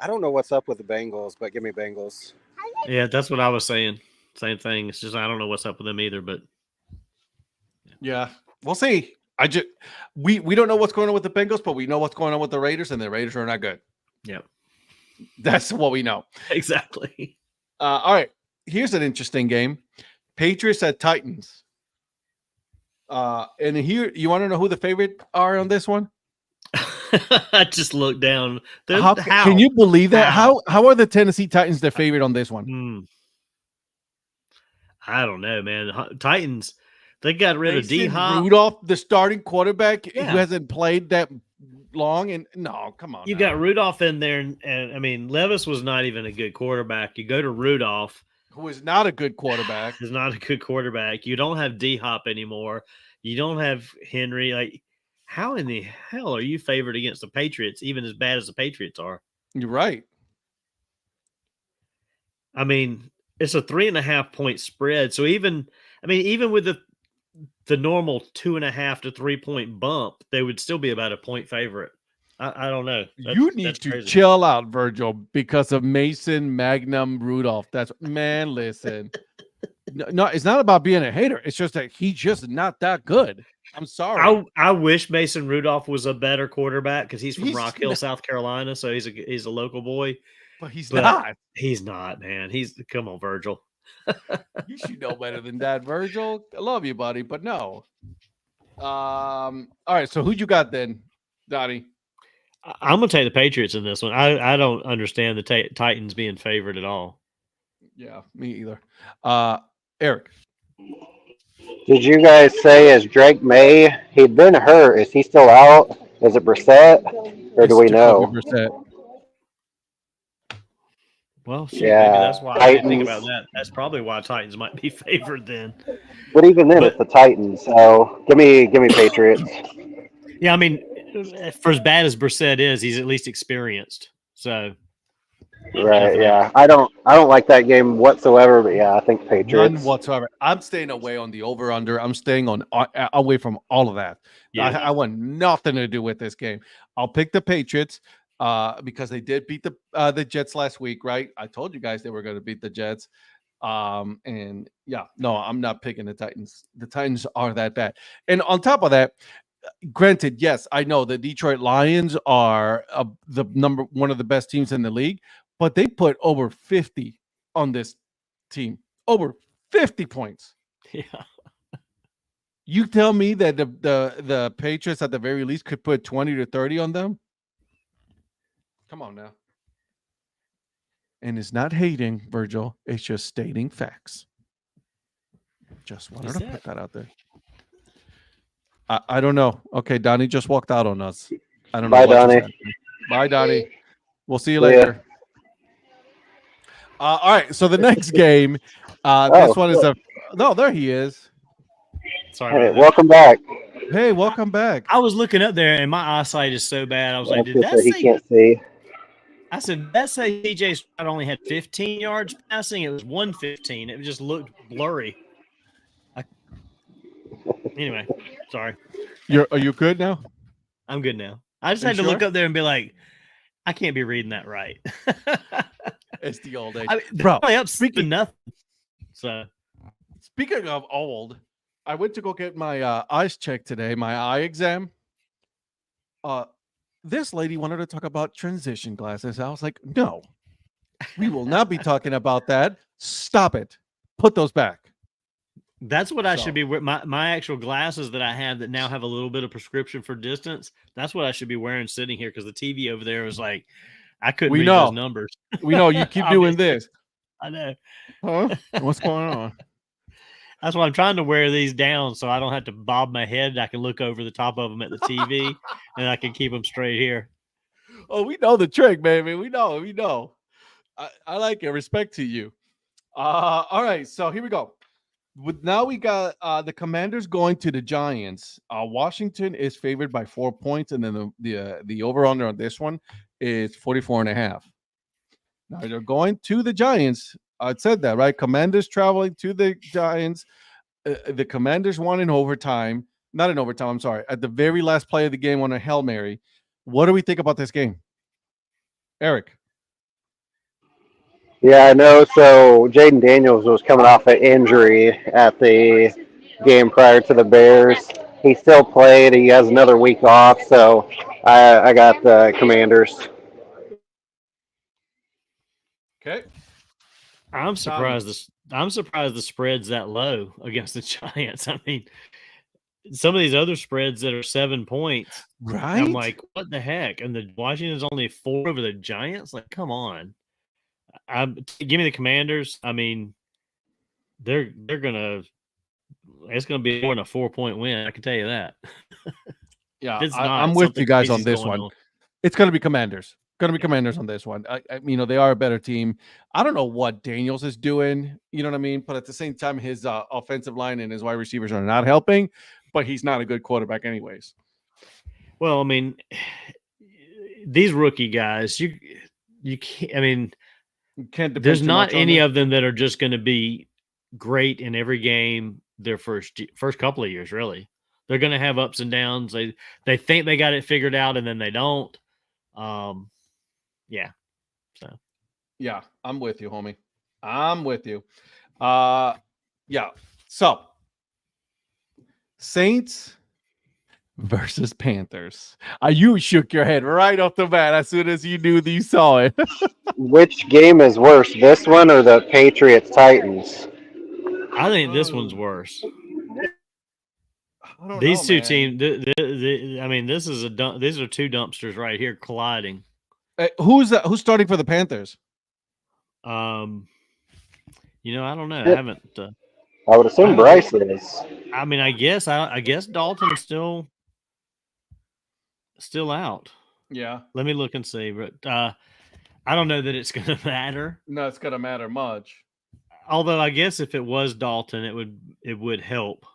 I don't know what's up with the Bengals, but give me Bengals. Yeah, that's what I was saying. Same thing. It's just I don't know what's up with them either, but yeah, we'll see. We don't know what's going on with the Bengals, but we know what's going on with the Raiders, and the Raiders are not good. Yep. That's what we know. Exactly. All right. Here's an interesting game. Patriots at Titans. And here, you want to know who the favorite are on this one? I just looked down. How can you believe that? How are the Tennessee Titans the favorite on this one? I don't know, man. Titans, they got rid of D-Hop. Rudolph, the starting quarterback who hasn't played that long. And no, come on. You got Rudolph in there, and I mean, Levis was not even a good quarterback. You go to Rudolph, who is not a good quarterback. Is not a good quarterback. You don't have D-Hop anymore. You don't have Henry. Like, how in the hell are you favored against the Patriots, even as bad as the Patriots are? You're right. I mean, it's a 3.5 point spread. So even with the normal 2.5 to 3 point bump, they would still be about a point favorite. I don't know. You need to chill out, Virgil, because of Mason Magnum Rudolph. Listen. No, it's not about being a hater. It's just that he's just not that good. I'm sorry. I wish Mason Rudolph was a better quarterback because he's from Rock Hill, South Carolina, so he's a local boy. But he's not. He's not, man. Come on, Virgil. You should know better than that, Virgil. I love you, buddy, but no. All right, so who you got then, Donnie? I'm gonna take the Patriots in this one. I don't understand the Titans being favored at all. Yeah, me either. Eric, did you guys say is Drake May? He'd been hurt. Is he still out? Is it Brissett, or do we know? Brissett. Well, maybe that's why I didn't think about that. That's probably why Titans might be favored then. But even then, it's the Titans. So give me Patriots. Yeah, I mean, for as bad as Brissett is, he's at least experienced. So. Right. Yeah. I don't like that game whatsoever. But yeah, I think Patriots. None whatsoever. I'm staying away on the over under. I'm staying away from all of that. Yeah. I want nothing to do with this game. I'll pick the Patriots because they did beat the Jets last week, right? I told you guys they were going to beat the Jets. And yeah, no, I'm not picking the Titans. The Titans are that bad. And on top of that, granted, yes, I know the Detroit Lions are the one of the best teams in the league. But they put over 50 on this team. Over 50 points. Yeah. You tell me that the Patriots at the very least could put 20 to 30 on them? Come on now. And it's not hating, Virgil. It's just stating facts. Just wanted to put that out there. I don't know. Okay, Donnie just walked out on us. I don't know. Bye, Donnie. Bye, Donnie. We'll see you later. Yeah. All right, so the next game, this one is no, there he is. Sorry Hey, about that. welcome back. Hey, welcome back. I was looking up there, and my eyesight is so bad. I was like, That's "Did just that that he say?" can't see. I said, "Did that say CJ Stroud only had 15 yards passing? It was 115. It just looked blurry." Anyway, sorry. Are you good now? I'm good now. I just Are had to you look sure? up there and be like, "I can't be reading that right." It's the old age, I mean, bro. they're only up 7-0. So Speaking of old, I went to go get my eyes checked today, my eye exam. This lady wanted to talk about transition glasses. I was like, no, we will not be talking about that. Stop it. Put those back. that's what I So- should be wearing. My actual glasses that I have that now have a little bit of prescription for distance. That's what I should be wearing sitting here because the TV over there was like, I couldn't We read know. those numbers. We know you keep doing this. I know. Huh? What's going on? That's why I'm trying to wear these down so I don't have to bob my head. I can look over the top of them at the TV and I can keep them straight here. Oh, we know the trick, baby. We know. I like it. Respect to you. All right. So here we go. Now we got the Commanders going to the Giants. Washington is favored by 4 points, and then the over-under on this one is 44.5. Now they're going to the Giants. I said that, right? Commanders traveling to the Giants. The Commanders won in overtime. Not in overtime, I'm sorry. At the very last play of the game on a Hail Mary. What do we think about this game? Eric. Yeah, I know. So Jaden Daniels was coming off an injury at the game prior to the Bears. He still played. He has another week off, so I got the Commanders. Okay. I'm surprised the spread's that low against the Giants. I mean, some of these other spreads that are 7 points, Right? I'm like, what the heck? And the Washington's only 4 over the Giants. Like, come on. Give me the Commanders. I mean, they're gonna. It's gonna be more than a 4-point win. I can tell you that. Yeah, It's not, I'm with something you guys on crazy's this going one. on. It's going to be Commanders. Going to be Commanders on this one. They are a better team. I don't know what Daniels is doing. You know what I mean? But at the same time, his offensive line and his wide receivers are not helping. But he's not a good quarterback, anyways. Well, I mean, these rookie guys, you can't. I mean, You can't depend there's too not much on any them. of them that are just going to be great in every game. Their first couple of years, really, they're going to have ups and downs. They think they got it figured out, and then they don't. Yeah. So Yeah, I'm with you, homie. I'm with you. Yeah. So Saints versus Panthers. You shook your head right off the bat as soon as you knew that you saw it. Which game is worse, this one or the Patriots Titans? I think this one's worse. I don't These know, two man. teams. I mean, this is these are two dumpsters right here colliding. Who's starting for the Panthers? I don't know. I haven't. I would assume Bryce is. I mean, I guess Dalton's still out. Yeah. Let me look and see, but I don't know that it's going to matter. No, it's gonna matter much. Although I guess if it was Dalton, it would help.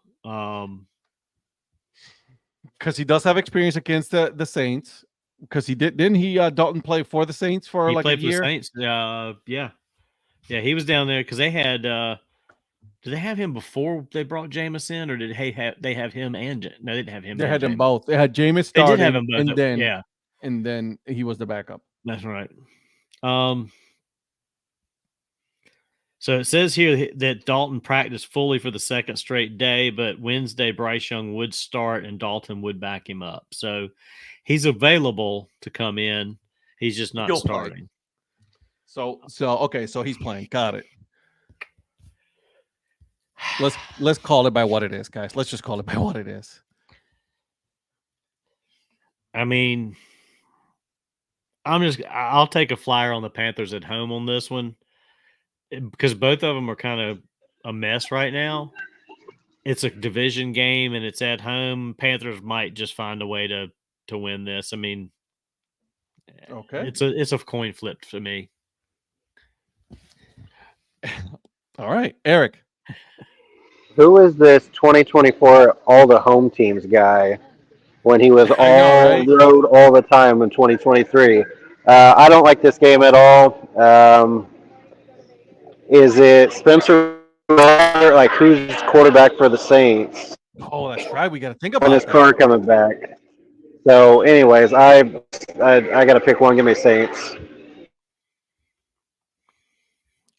Because he does have experience against the Saints. Because didn't he Dalton play for the Saints for He like played a for the year? Saints. Yeah, he was down there because they had. Did they have him before they brought Jameis in, or did they have him and no? They didn't have him. They and had them Jameis. both. They had Jameis They starting, did have him both. and then he was the backup. That's right. So it says here that Dalton practiced fully for the second straight day, but Wednesday Bryce Young would start and Dalton would back him up. So he's available to come in. He's just not He'll play. starting. So okay, so he's playing. Got it. Let's call it by what it is, guys. Let's just call it by what it is. I mean, I'll take a flyer on the Panthers at home on this one because both of them are kind of a mess right now. It's a division game and it's at home. Panthers might just find a way to win this. I mean, Okay. It's a coin flip for me. All right, Eric. Who is this 2024 all the home teams guy when he was I know, all right? road all the time in 2023? I don't like this game at all. Is it Spencer Rattler? Like, who's quarterback for the Saints? Oh, that's right. We got to think And his about that. car coming back. So, anyways, I got to pick one. Give me Saints.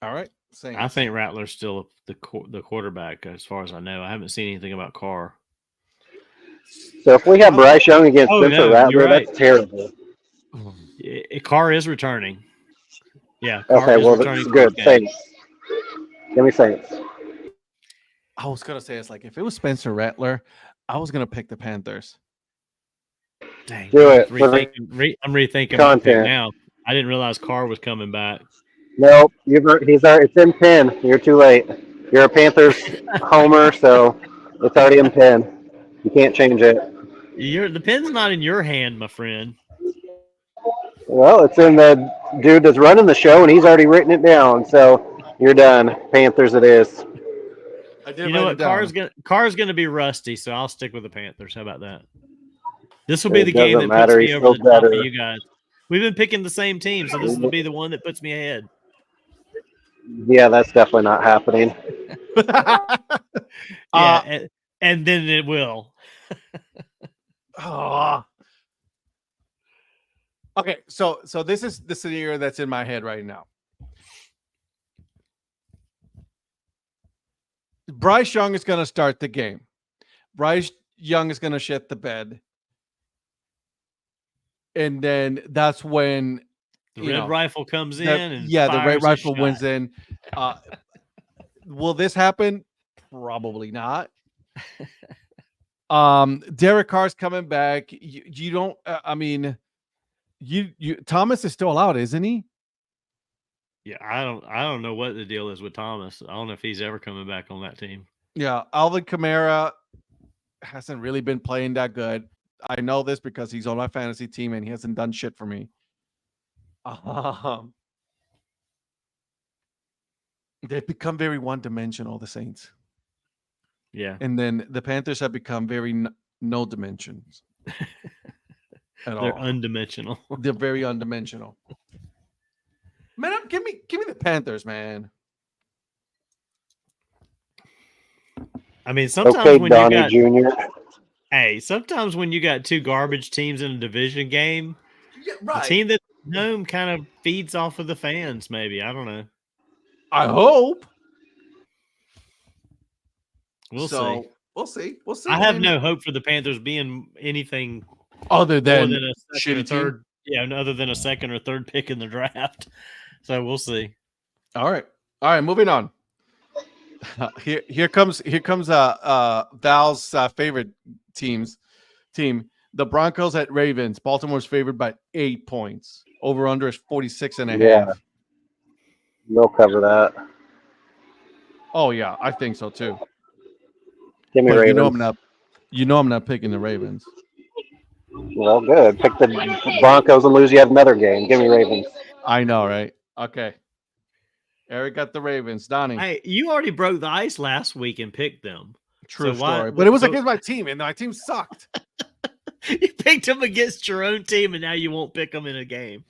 All right. Saints. I think Rattler's still the quarterback, as far as I know. I haven't seen anything about Carr. So if we have Bryce Young against Oh, Spencer no, Rattler, you're right. that's terrible. Carr is returning. Yeah. Okay, Carr is well, returning that's for good. this game. Saints. Give me Saints. I was gonna say, it's like, if it was Spencer Rattler, I was gonna pick the Panthers. Dang, Do I'm it. I'm rethinking my pick now. I didn't realize Carr was coming back. Nope, it's in pen. You're too late. You're a Panthers homer, so it's already in pen. You can't change it. The pen's not in your hand, my friend. Well, it's in the dude that's running the show, and he's already written it down. So you're done. Panthers it is. I did You know write what? it down. Carr's gonna be rusty, so I'll stick with the Panthers. How about that? This will be It the game that doesn't puts matter. me He's over still the top of better. you guys. We've been picking the same team, so this will be the one that puts me ahead. Yeah, that's definitely not happening. Yeah, and then it will. Okay, so this is the scenario that's in my head right now. Bryce Young is going to start the game. Bryce Young is going to shit the bed. And then that's when the red rifle comes in. The red rifle wins in. Will this happen? Probably not. Derek Carr's coming back. You don't. Thomas is still out, isn't he? Yeah, I don't know what the deal is with Thomas. I don't know if he's ever coming back on that team. Yeah, Alvin Kamara hasn't really been playing that good. I know this because he's on my fantasy team and he hasn't done shit for me. They've become very one-dimensional, the Saints. Yeah. And then the Panthers have become very no dimensions. They're undimensional. They're very undimensional. Man, give me the Panthers, man. I mean, sometimes okay, when Donnie you got Jr. Hey, sometimes when you got two garbage teams in a division game, the team that's home kind of feeds off of the fans, maybe. I don't know. I hope. We'll see. We'll see. I have no hope for the Panthers being anything other than a second or third. Yeah, other than a second or third pick in the draft. So we'll see. All right. Moving on. Here comes Val's favorite team. The Broncos at Ravens. Baltimore's favored by 8 points. Over under is 46.5. Yeah. They'll cover that. Oh yeah, I think so too. Give me Ravens. You know I'm not picking the Ravens. Well, good. Pick the Broncos and lose yet another game. Give me Ravens. I know, right? Okay. Eric got the Ravens. Donnie. Hey, you already broke the ice last week and picked them. True story. But it was against my team, and my team sucked. You picked them against your own team, and now you won't pick them in a game.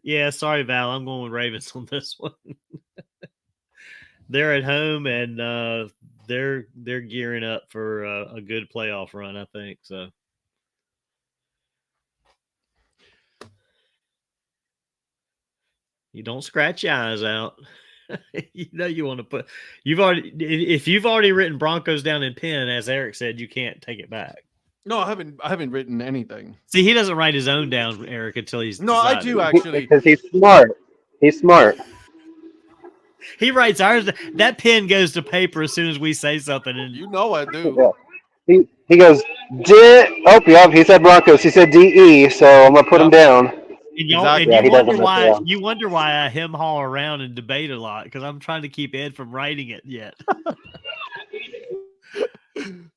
Yeah, sorry, Val. I'm going with Ravens on this one. They're at home, and they're gearing up for a good playoff run, I think. So. You don't scratch your eyes out. You know you want to put. If you've already written Broncos down in pen, as Eric said, you can't take it back. No, I haven't written anything. See, he doesn't write his own down, Eric, until he's. No, decided. I do actually because he's smart. He's smart. He writes ours. That pen goes to paper as soon as we say something, and you know I do. Yeah. He goes he said Broncos. He said DE, so I'm gonna put him down. And you wonder why I hem haul around and debate a lot, because I'm trying to keep Ed from writing it yet.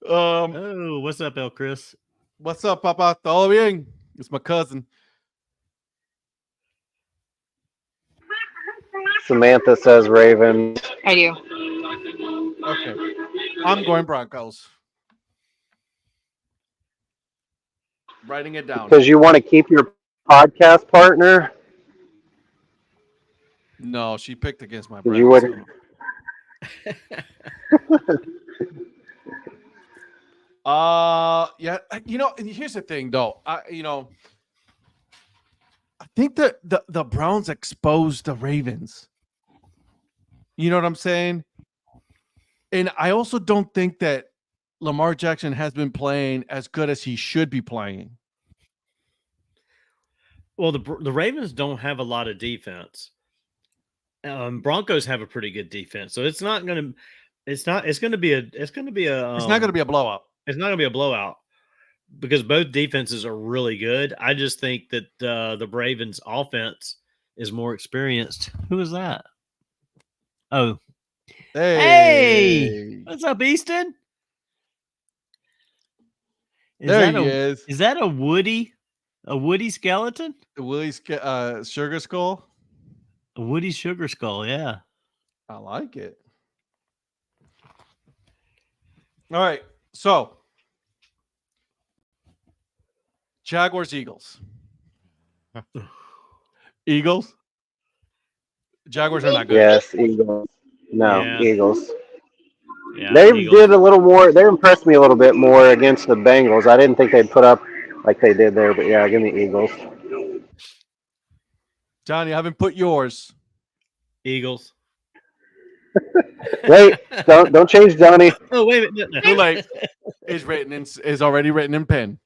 What's up, El Chris? What's up, Papa? Todo bien? It's my cousin. Samantha says Ravens. I do. Okay. I'm going Broncos. Writing it down. Because you want to keep your podcast partner? No, she picked against my You Browns. would. Yeah. Here's the thing, though. I think that the Browns exposed the Ravens. You know what I'm saying? And I also don't think that Lamar Jackson has been playing as good as he should be playing. Well, the Ravens don't have a lot of defense. Broncos have a pretty good defense, so it's not going to. It's going to be a. It's not going to be a blowout. It's not going to be a blowout because both defenses are really good. I just think that the Ravens offense is more experienced. Who is that? Oh, hey, what's up, Easton? There he is. Is that a Woody skeleton? The Willie Sugar Skull. A Woody Sugar Skull, yeah. I like it. All right, so Jaguars, Eagles. Eagles. Jaguars are not good. Yes, Eagles. No, Yeah. Eagles. Yeah, They Eagles. did a little more. They impressed me a little bit more against the Bengals. I didn't think they'd put up like they did there, but yeah, give me Eagles. Johnny, I haven't put yours. Eagles. Wait, don't change Donnie. Oh, wait a minute. No. Too late. Is already written in pen.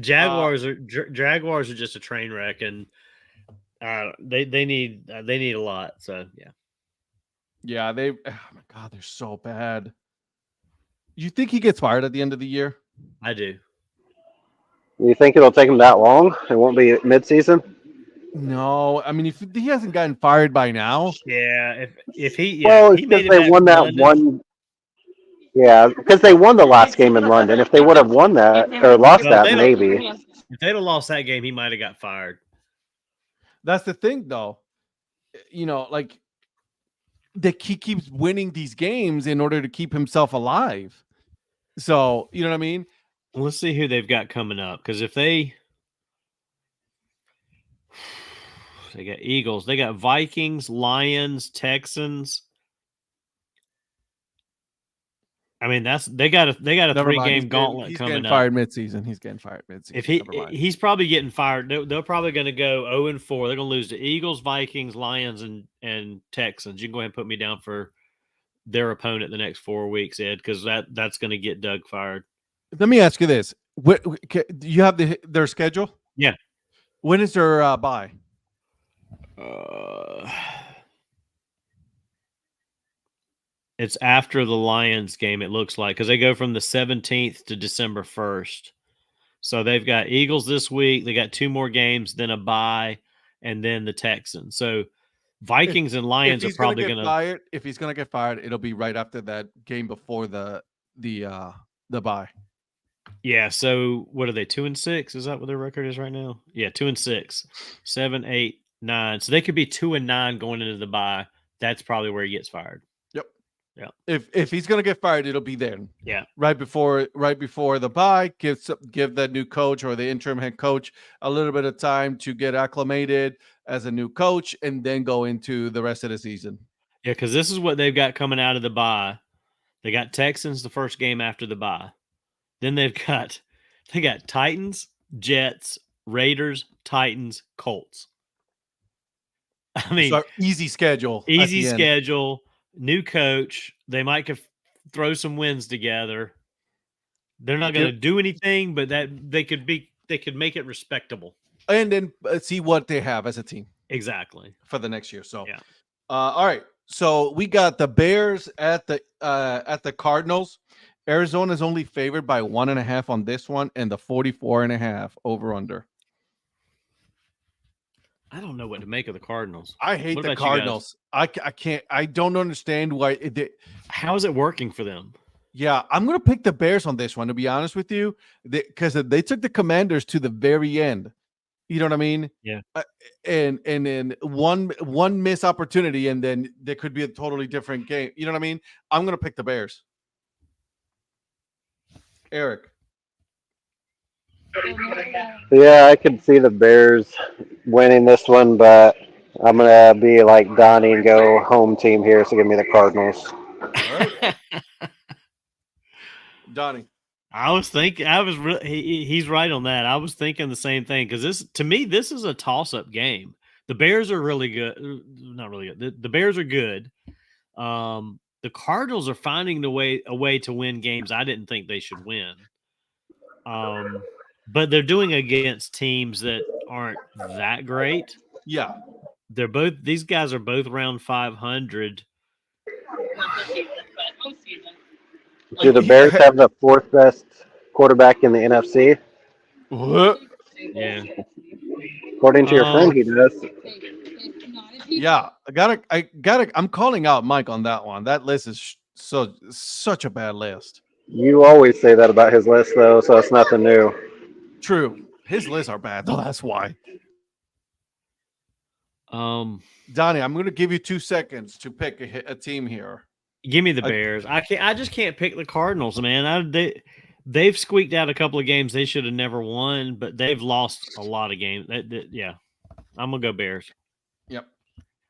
Jaguars are just a train wreck, and they need a lot. So yeah. Yeah, oh my God, they're so bad. You think he gets fired at the end of the year? I do. You think it'll take him that long? It won't be midseason? No, I mean, if he hasn't gotten fired by now, Yeah, if he Well, he it's made because it they won that one. Yeah, because they won the last game in London. If they would have won that or lost Well, that, maybe. If they'd have lost that game, he might have got fired. that's the thing, though. Like he keeps winning these games in order to keep himself alive. So, you know what I mean? Let's see who they've got coming up, because if they got Eagles, they got Vikings, Lions, Texans. I mean, they got a 3-game gauntlet coming up. Fired midseason. He's getting fired midseason. If he's probably getting fired, they're probably going to go 0-4. They're going to lose to Eagles, Vikings, Lions, and Texans. You can go ahead and put me down for their opponent the next 4 weeks, Ed, because that's going to get Doug fired. Let me ask you this: do you have their schedule? Yeah. When is their bye? It's after the Lions game, it looks like, because they go from the 17th to December 1st. So they've got Eagles this week. They got 2 more games, then a bye, and then the Texans. So Vikings and Lions are probably going to fired. If he's going to get fired, it'll be right after that game before the bye. Yeah. So what are they? 2-6? Is that what their record is right now? Yeah, 2-6, 7, 8, 9. So they could be 2-9 going into the bye. That's probably where he gets fired. Yeah. If he's gonna get fired, it'll be then. Yeah. Right before the bye, give the new coach or the interim head coach a little bit of time to get acclimated as a new coach, and then go into the rest of the season. Yeah, because this is what they've got coming out of the bye. They got Texans the first game after the bye. Then they got Titans, Jets, Raiders, Titans, Colts. I mean, so easy schedule. Easy schedule. New coach. They might throw some wins together. They're not going to do anything, but that they could make it respectable. And then see what they have as a team. Exactly. For the next year. So, yeah. All right. So we got the Bears at the Cardinals. Arizona's only favored by 1.5 on this one, and the 44.5 over under. I don't know what to make of the Cardinals. I hate the Cardinals. I can't. I don't understand why. How is it working for them? Yeah, I'm going to pick the Bears on this one, to be honest with you, because they took the Commanders to the very end. You know what I mean? Yeah. And then one missed opportunity, and then there could be a totally different game. You know what I mean? I'm gonna pick the Bears. Eric. Yeah, I could see the Bears winning this one, but I'm gonna be like Donnie and go home team here. So give me the Cardinals. All right. Donnie. He's right on that. I was thinking the same thing because this is a toss-up game. The Bears are really good. Not really good. The Bears are good. The Cardinals are finding a way to win games I didn't think they should win. But they're doing against teams that aren't that great. Yeah. These guys are both around 500. Do the Bears have the fourth best quarterback in the NFC? What? Yeah. According to your friend, he does. Yeah, I'm calling out Mike on that one. That list is such a bad list. You always say that about his list, though, so it's nothing new. True. His lists are bad, though. That's why. Donnie, I'm going to give you 2 seconds to pick a team here. Give me the Bears. I just can't pick the Cardinals, man. They've squeaked out a couple of games they should have never won, but they've lost a lot of games. Yeah, I'm gonna go Bears. Yep.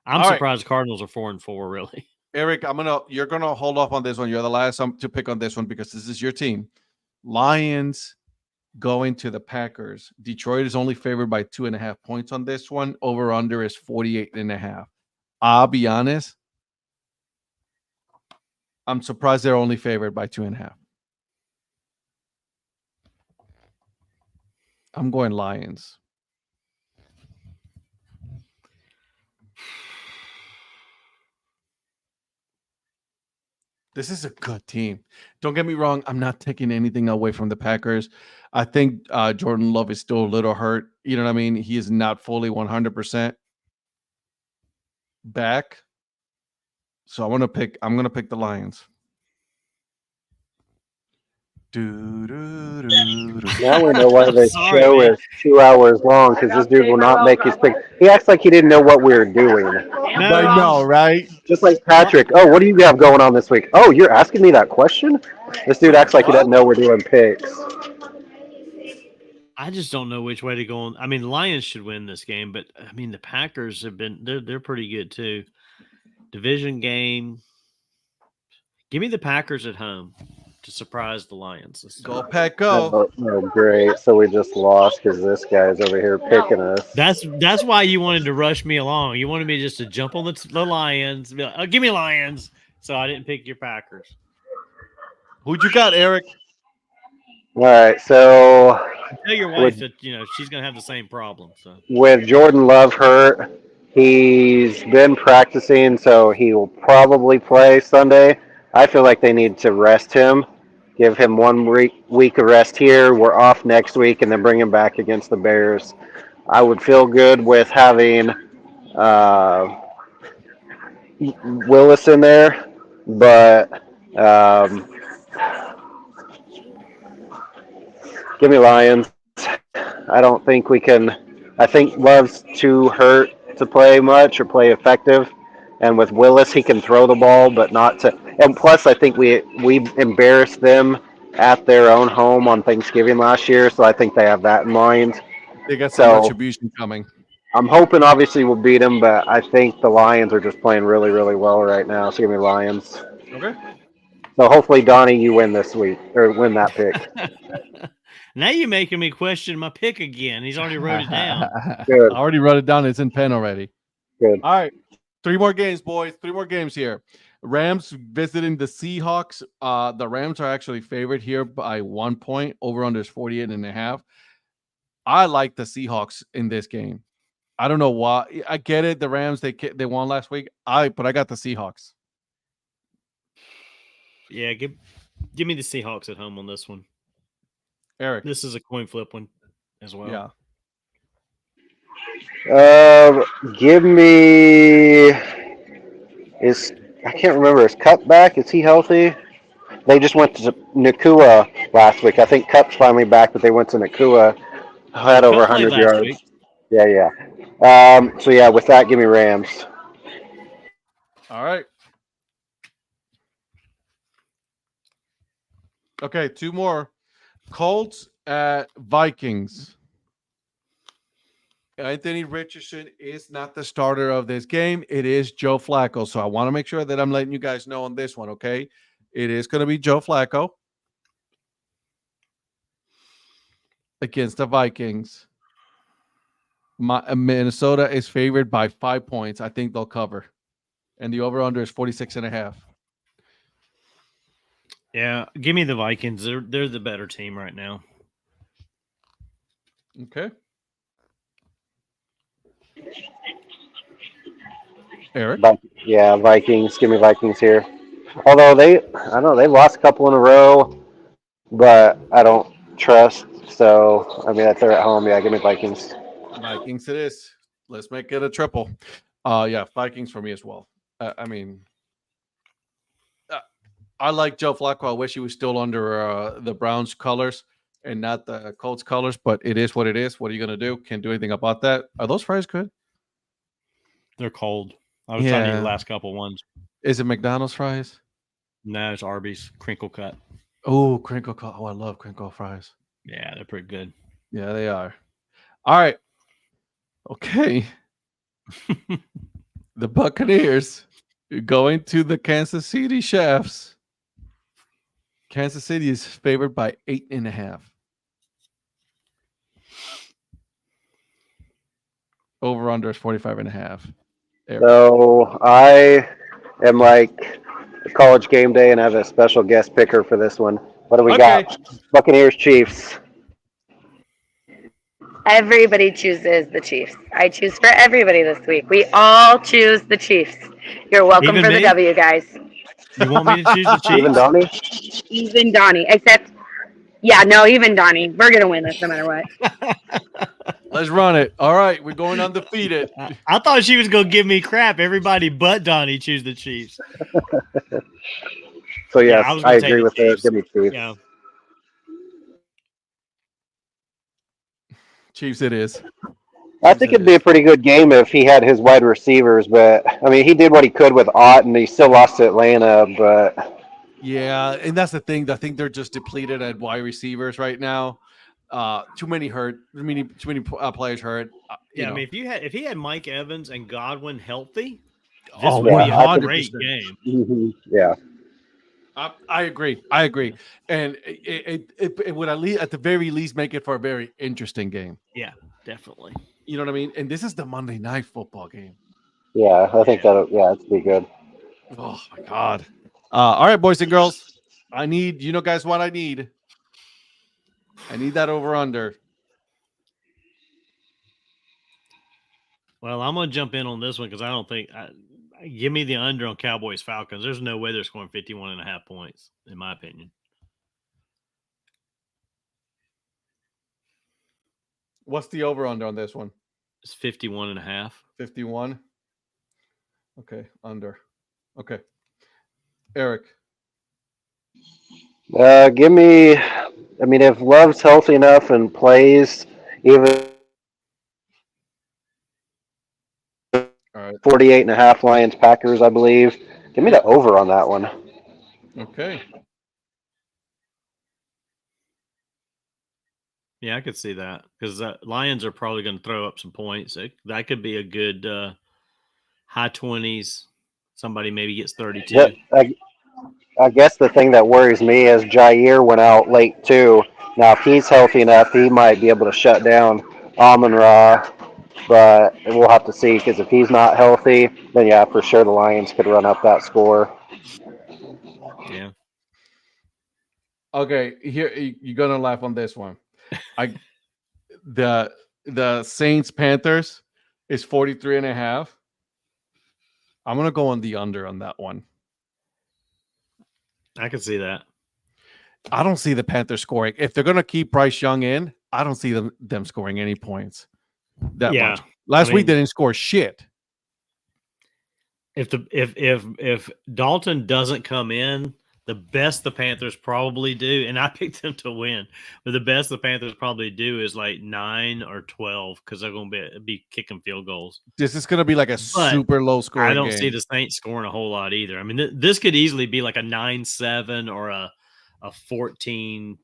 I'm surprised Cardinals are 4-4. Really, Eric, you're gonna hold off on this one. You're the last to pick on this one because this is your team. Lions going to the Packers. Detroit is only favored by 2.5 points on this one. Over under is 48.5. I'll be honest. I'm surprised they're only favored by 2.5. I'm going Lions. This is a good team. Don't get me wrong. I'm not taking anything away from the Packers. I think Jordan Love is still a little hurt. You know what I mean? He is not fully 100% back. So I'm gonna pick the Lions. Now we know why the show is 2 hours long, because this dude will not make his pick. He acts like he didn't know what we were doing. I know, right? Just like Patrick. Oh, what do you have going on this week? Oh, you're asking me that question? This dude acts like he doesn't know we're doing picks. I just don't know which way to go on. I mean, the Lions should win this game, but I mean, the Packers they're pretty good too. Division game. Give me the Packers at home to surprise the Lions. Go Pack, go! Oh, great! So we just lost because this guy's over here picking us. That's why you wanted to rush me along. You wanted me just to jump on the Lions, be like, "Oh, give me Lions." So I didn't pick your Packers. Who'd you got, Eric? All right, so tell your wife that she's gonna have the same problem. So with Jordan Love hurt, he's been practicing, so he will probably play Sunday. I feel like they need to rest him, give him 1 week of rest here. We're off next week, and then bring him back against the Bears. I would feel good with having Willis in there, but give me Lions. I don't think we can. I think Love's too hurt to play much or play effective. And with Willis, he can throw the ball, but not to. And plus, I think we embarrassed them at their own home on Thanksgiving last year, so I think they have that in mind. They got some retribution coming. I'm hoping, obviously, we'll beat them, but I think the Lions are just playing really, really well right now. So give me Lions. Okay. So hopefully, Donnie, you win this week or win that pick. Now you're making me question my pick again. He's already wrote it down. Good. I already wrote it down. It's in pen already. Good. All right. 3 more games, boys. 3 more games here. Rams visiting the Seahawks. The Rams are actually favored here by 1 point. Over under is 48.5. I like the Seahawks in this game. I don't know why. I get it. The Rams, they won last week. But I got the Seahawks. Yeah, give me the Seahawks at home on this one. Eric. This is a coin flip one as well. Yeah. Give me I can't remember. Is Cup back? Is he healthy? They just went to Nakua last week. I think Cup's finally back, but they went to Nakua. Had over 100 yards. Yeah. So yeah, with that, give me Rams. All right. Okay, two more. Colts at Vikings. Anthony Richardson is not the starter of this game. It is Joe Flacco. So I want to make sure that I'm letting you guys know on this one, okay? It is going to be Joe Flacco against the Vikings. Minnesota is favored by 5 points. I think they'll cover. And the over-under is 46.5. Yeah, give me the Vikings. They're the better team right now. Okay. Eric? Yeah, Vikings. Give me Vikings here. Although I don't know, they've lost a couple in a row, but I don't trust. So, I mean, if they're at home, yeah, give me Vikings. Vikings it is. Let's make it a triple. Yeah, Vikings for me as well. I mean, I like Joe Flacco. I wish he was still under the Browns colors and not the Colts colors, but it is what it is. What are you going to do? Can't do anything about that. Are those fries good? They're cold. I was trying to eat the last couple ones. Is it McDonald's fries? No, it's Arby's crinkle cut. Oh, crinkle cut. Oh, I love crinkle fries. Yeah, they're pretty good. Yeah, they are. All right. Okay. The Buccaneers going to the Kansas City Chiefs. Kansas City is favored by 8.5. Over under is 45.5. So I am like a college game day and have a special guest picker for this one. What do we got? Buccaneers, Chiefs. Everybody chooses the Chiefs. I choose for everybody this week. We all choose the Chiefs. You're welcome Even for me? the W, guys. You want me to choose the Chiefs? Even Donnie? Even Donnie. Except, yeah, no, even Donnie. We're going to win this no matter what. Let's run it. All right, we're going undefeated. I thought she was going to give me crap. Everybody but Donnie choose the Chiefs. So, yes, I agree with Chiefs. that. Give me Chiefs. Yeah. Chiefs it is. I think it'd be a pretty good game if he had his wide receivers, but I mean, he did what he could with Ott, and he still lost to Atlanta. But yeah, and that's the thing. I think they're just depleted at wide receivers right now. Too many hurt. Too many players hurt. I mean, if he had Mike Evans and Godwin healthy, this oh, would be a 100%. great game. Mm-hmm. Yeah. I agree, and it would at the very least make it for a very interesting game. Yeah, definitely. You know what I mean? And this is the Monday Night Football game. Yeah, I think it'd be good. Oh my God! All right, boys and girls, I need guys what I need. I need that over under. Well, I'm gonna jump in on this one because I don't think. Give me the under on Cowboys Falcons. There's no way they're scoring 51.5 points, in my opinion. What's the over under on this one? It's 51.5. 51. Okay, under. Okay, Eric. Give me. I mean, if Love's healthy enough and plays, even. All right. 48.5 Lions Packers, I believe. Give me the over on that one. Okay. Yeah, I could see that because Lions are probably going to throw up some points. That could be a good high 20s. Somebody maybe gets 32. Yeah, I guess the thing that worries me is Jair went out late too. Now, if he's healthy enough, he might be able to shut down Amon-Ra. But we'll have to see because if he's not healthy, then yeah, for sure the Lions could run up that score. Yeah. Okay, here you're gonna laugh on this one. The Saints Panthers is 43.5. I'm gonna go on the under on that one. I can see that. I don't see the Panthers scoring. If they're gonna keep Bryce Young in, I don't see them scoring any points. That much. Last week they didn't score shit. If Dalton doesn't come in, the best the Panthers probably do, and I picked them to win, but the best the Panthers probably do is like 9 or 12 because they're going to be kicking field goals. This is going to be like a super low scoring I don't game. see the Saints scoring a whole lot either. I mean, this could easily be like a 9-7 or a 14-10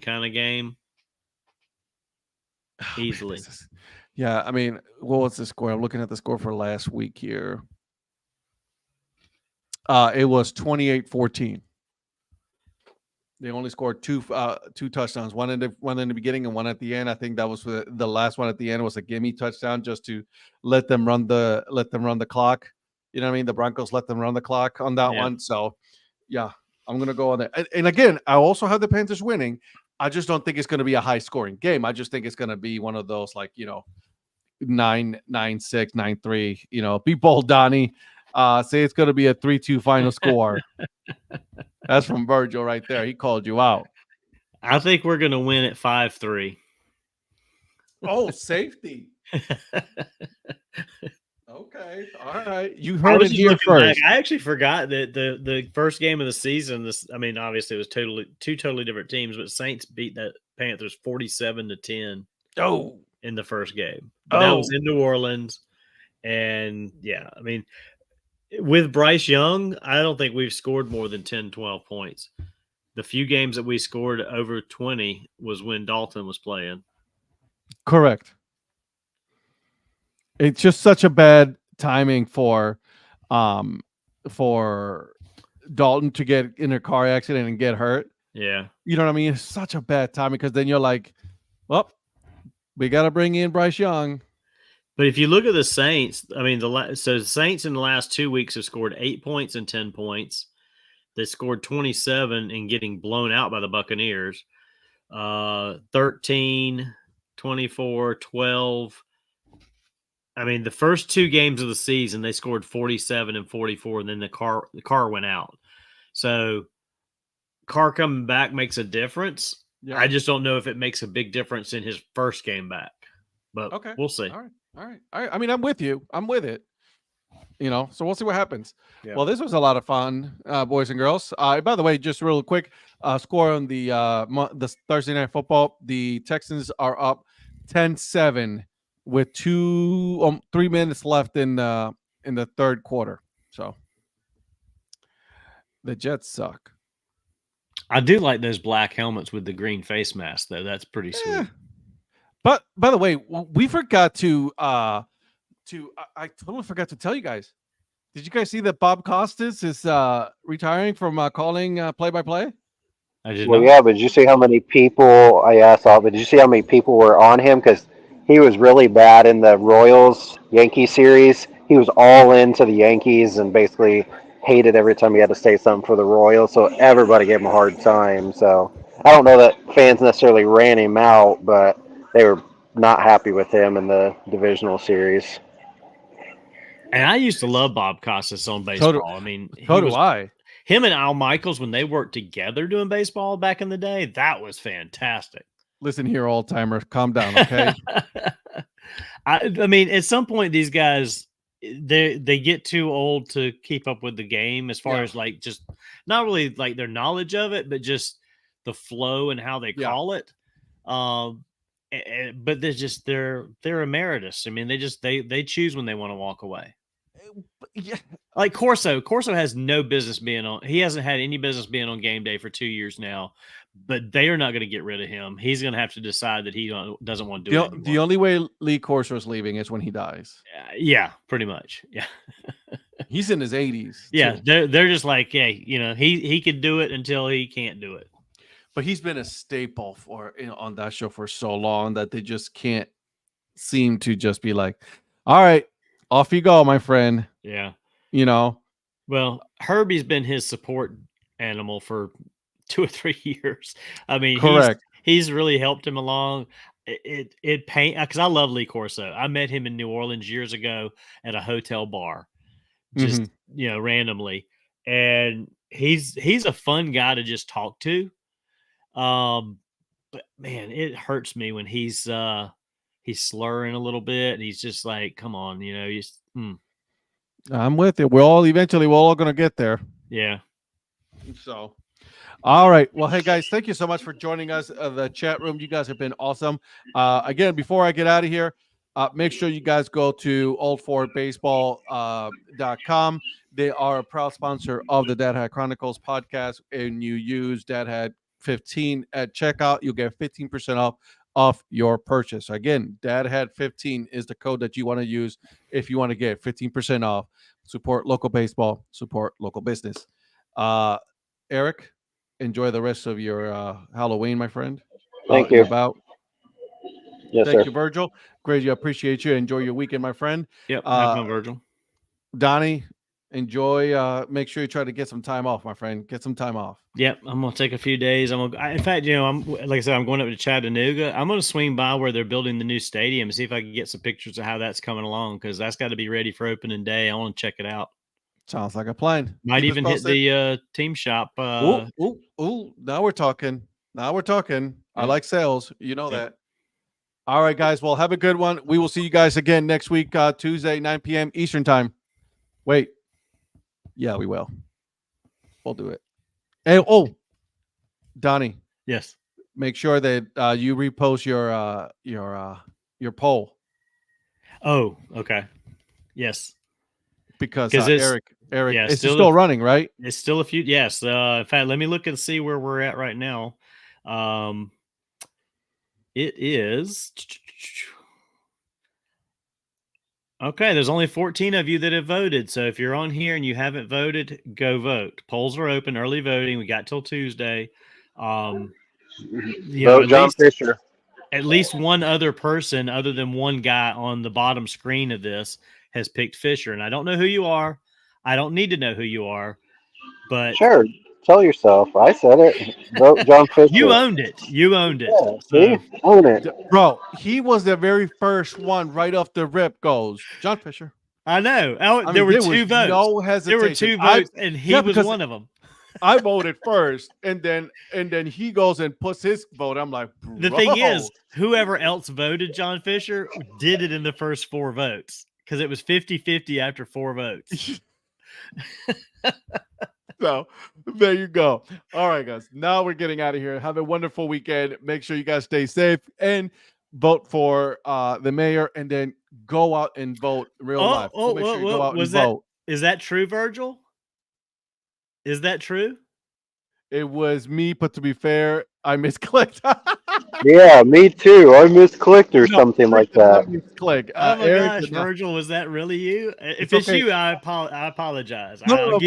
kind of game. Easily. Yeah, I mean, what was the score? I'm looking at the score for last week here. It was 28-14. They only scored two touchdowns, one in the beginning and one at the end. I think that was the last one at the end was a gimme touchdown just to let them run the clock. You know what I mean? The Broncos let them run the clock on that one. So, yeah, I'm gonna go on there. And again, I also have the Panthers winning. I just don't think it's going to be a high scoring game. I just think it's going to be one of those 9-6, 9-3. Be bold, Donnie. Say it's going to be a 3-2 final score. That's from Virgil right there. He called you out. I think we're going to win at 5-3. Oh, safety. Okay. All right. You heard it here first. Back. I actually forgot that the first game of the season, obviously it was two totally different teams, but Saints beat the Panthers 47-10 in the first game. That was in New Orleans. And I mean, with Bryce Young, I don't think we've scored more than 10, 12 points. The few games that we scored over 20 was when Dalton was playing. Correct. It's just such a bad timing for Dalton to get in a car accident and get hurt. Yeah. You know what I mean? It's such a bad timing because then you're like, well, we got to bring in Bryce Young. But if you look at the Saints, I mean, the Saints in the last 2 weeks have scored 8 points and 10 points. They scored 27 and getting blown out by the Buccaneers. 13, 24, 12. I mean, the first 2 games of the season, they scored 47 and 44, and then the car went out. So Carr coming back makes a difference. Yeah. I just don't know if it makes a big difference in his first game back. But we'll see. All right. I mean, I'm with you. I'm with it. So we'll see what happens. Yeah. Well, this was a lot of fun, boys and girls. By the way, just real quick, score on the Thursday Night Football. The Texans are up 10-7 with 3 minutes left in the third quarter. So the Jets suck. I do like those black helmets with the green face mask, though. That's pretty sweet. But by the way, we forgot to I totally forgot to tell you guys. Did you guys see that Bob Costas is retiring from calling play-by-play? I did not. Yeah, but did you see how many people? But did you see how many people were on him? Because he was really bad in the Royals Yankee series. He was all into the Yankees and basically hated every time he had to say something for the Royals. So everybody gave him a hard time. So I don't know that fans necessarily ran him out, but they were not happy with him in the divisional series. And I used to love Bob Costas on baseball. Him and Al Michaels, when they worked together doing baseball back in the day, that was fantastic. Listen here, old-timer, calm down, okay? I mean, at some point, these guys, they get too old to keep up with the game as far as just not really like their knowledge of it, but just the flow and how they call it. But they're emeritus. I mean, they choose when they want to walk away. Yeah, like Corso has no business being on. He hasn't had any business being on game day for 2 years now. But they are not going to get rid of him. He's going to have to decide that he doesn't want to do it anymore. The only way Lee Corso is leaving is when he dies. Yeah, pretty much. Yeah, he's in his 80s. Yeah, they're just like, hey, he could do it until he can't do it. But he's been a staple on that show for so long that they just can't seem to just be like, all right, off you go, my friend. Yeah. Well, Herbie's been his support animal for 2 or 3 years. I mean, correct. He's really helped him along. It pain because I love Lee Corso. I met him in New Orleans years ago at a hotel bar, just randomly, and he's a fun guy to just talk to. But man, it hurts me when he's slurring a little bit, and he's just like, "Come on, I'm with you. We're all eventually all going to get there." Yeah. So, all right. Well, hey guys, thank you so much for joining us. The chat room, you guys have been awesome. Again, before I get out of here, make sure you guys go to oldfordbaseball.com. They are a proud sponsor of the Dad Hat Chronicles podcast, and you use Dad Hat 15 at checkout, you'll get 15% off your purchase. Again, Dad Hat 15 is the code that you want to use if you want to get 15% off. Support local baseball, support local business. Eric, enjoy the rest of your Halloween, my friend. Thank you. About. Yes, Thank sir. you, Virgil. Great, you appreciate you. Enjoy your weekend, my friend. Yep. Have fun, Virgil. Donnie, enjoy. Make sure you try to get some time off, my friend. Get some time off. Yep, I'm gonna take a few days. In fact, I'm like I said, I'm going up to Chattanooga. I'm gonna swing by where they're building the new stadium and see if I can get some pictures of how that's coming along, because that's got to be ready for opening day. I want to check it out. Sounds like a plan. Might even hit the team shop. Ooh, now we're talking. Yeah. I like sales. You know that. All right, guys. Well, have a good one. We will see you guys again next week, Tuesday, 9 p.m. Eastern time. Wait. Yeah, we will. We'll do it. Hey, Donnie. Yes. Make sure that you repost your poll. Oh, okay. Yes. Because Eric, yeah, it's still running, right? It's still a few. Yes. In fact, let me look and see where we're at right now. It is. Okay, there's only 14 of you that have voted. So if you're on here and you haven't voted, go vote. Polls are open, early voting. We got till Tuesday. Vote John Fisher. At least one other person, other than one guy on the bottom screen of this, has picked Fisher. And I don't know who you are. I don't need to know who you are. But sure, tell yourself. I said it. Vote John Fisher. You owned it. Yeah, see? Own it. Bro, he was the very first one right off the rip goes, John Fisher. I know. There were two votes. No hesitation. There were two votes, and he was one of them. I voted first, and then he goes and puts his vote. I'm like, bro. The thing is, whoever else voted John Fisher did it in the first 4 votes, because it was 50-50 after 4 votes. So there you go. All right, guys. Now we're getting out of here. Have a wonderful weekend. Make sure you guys stay safe and vote for the mayor, and then go out and vote real life. Make sure you go out and vote. Is that true, Virgil? Is that true? It was me, but to be fair, I misclicked. Yeah, me too. I misclicked or something like that. Misclick. Oh my gosh, Virgil, was that really you? If it's you, I apologize. I'll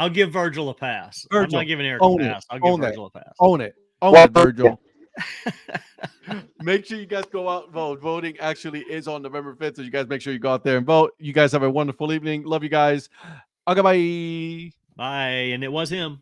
give Virgil a pass. I'm not giving Eric a pass. I'll give Virgil a pass. Own it, Virgil. Make sure you guys go out and vote. Voting actually is on November 5th, so you guys make sure you go out there and vote. You guys have a wonderful evening. Love you guys. Okay, bye. Bye. And it was him.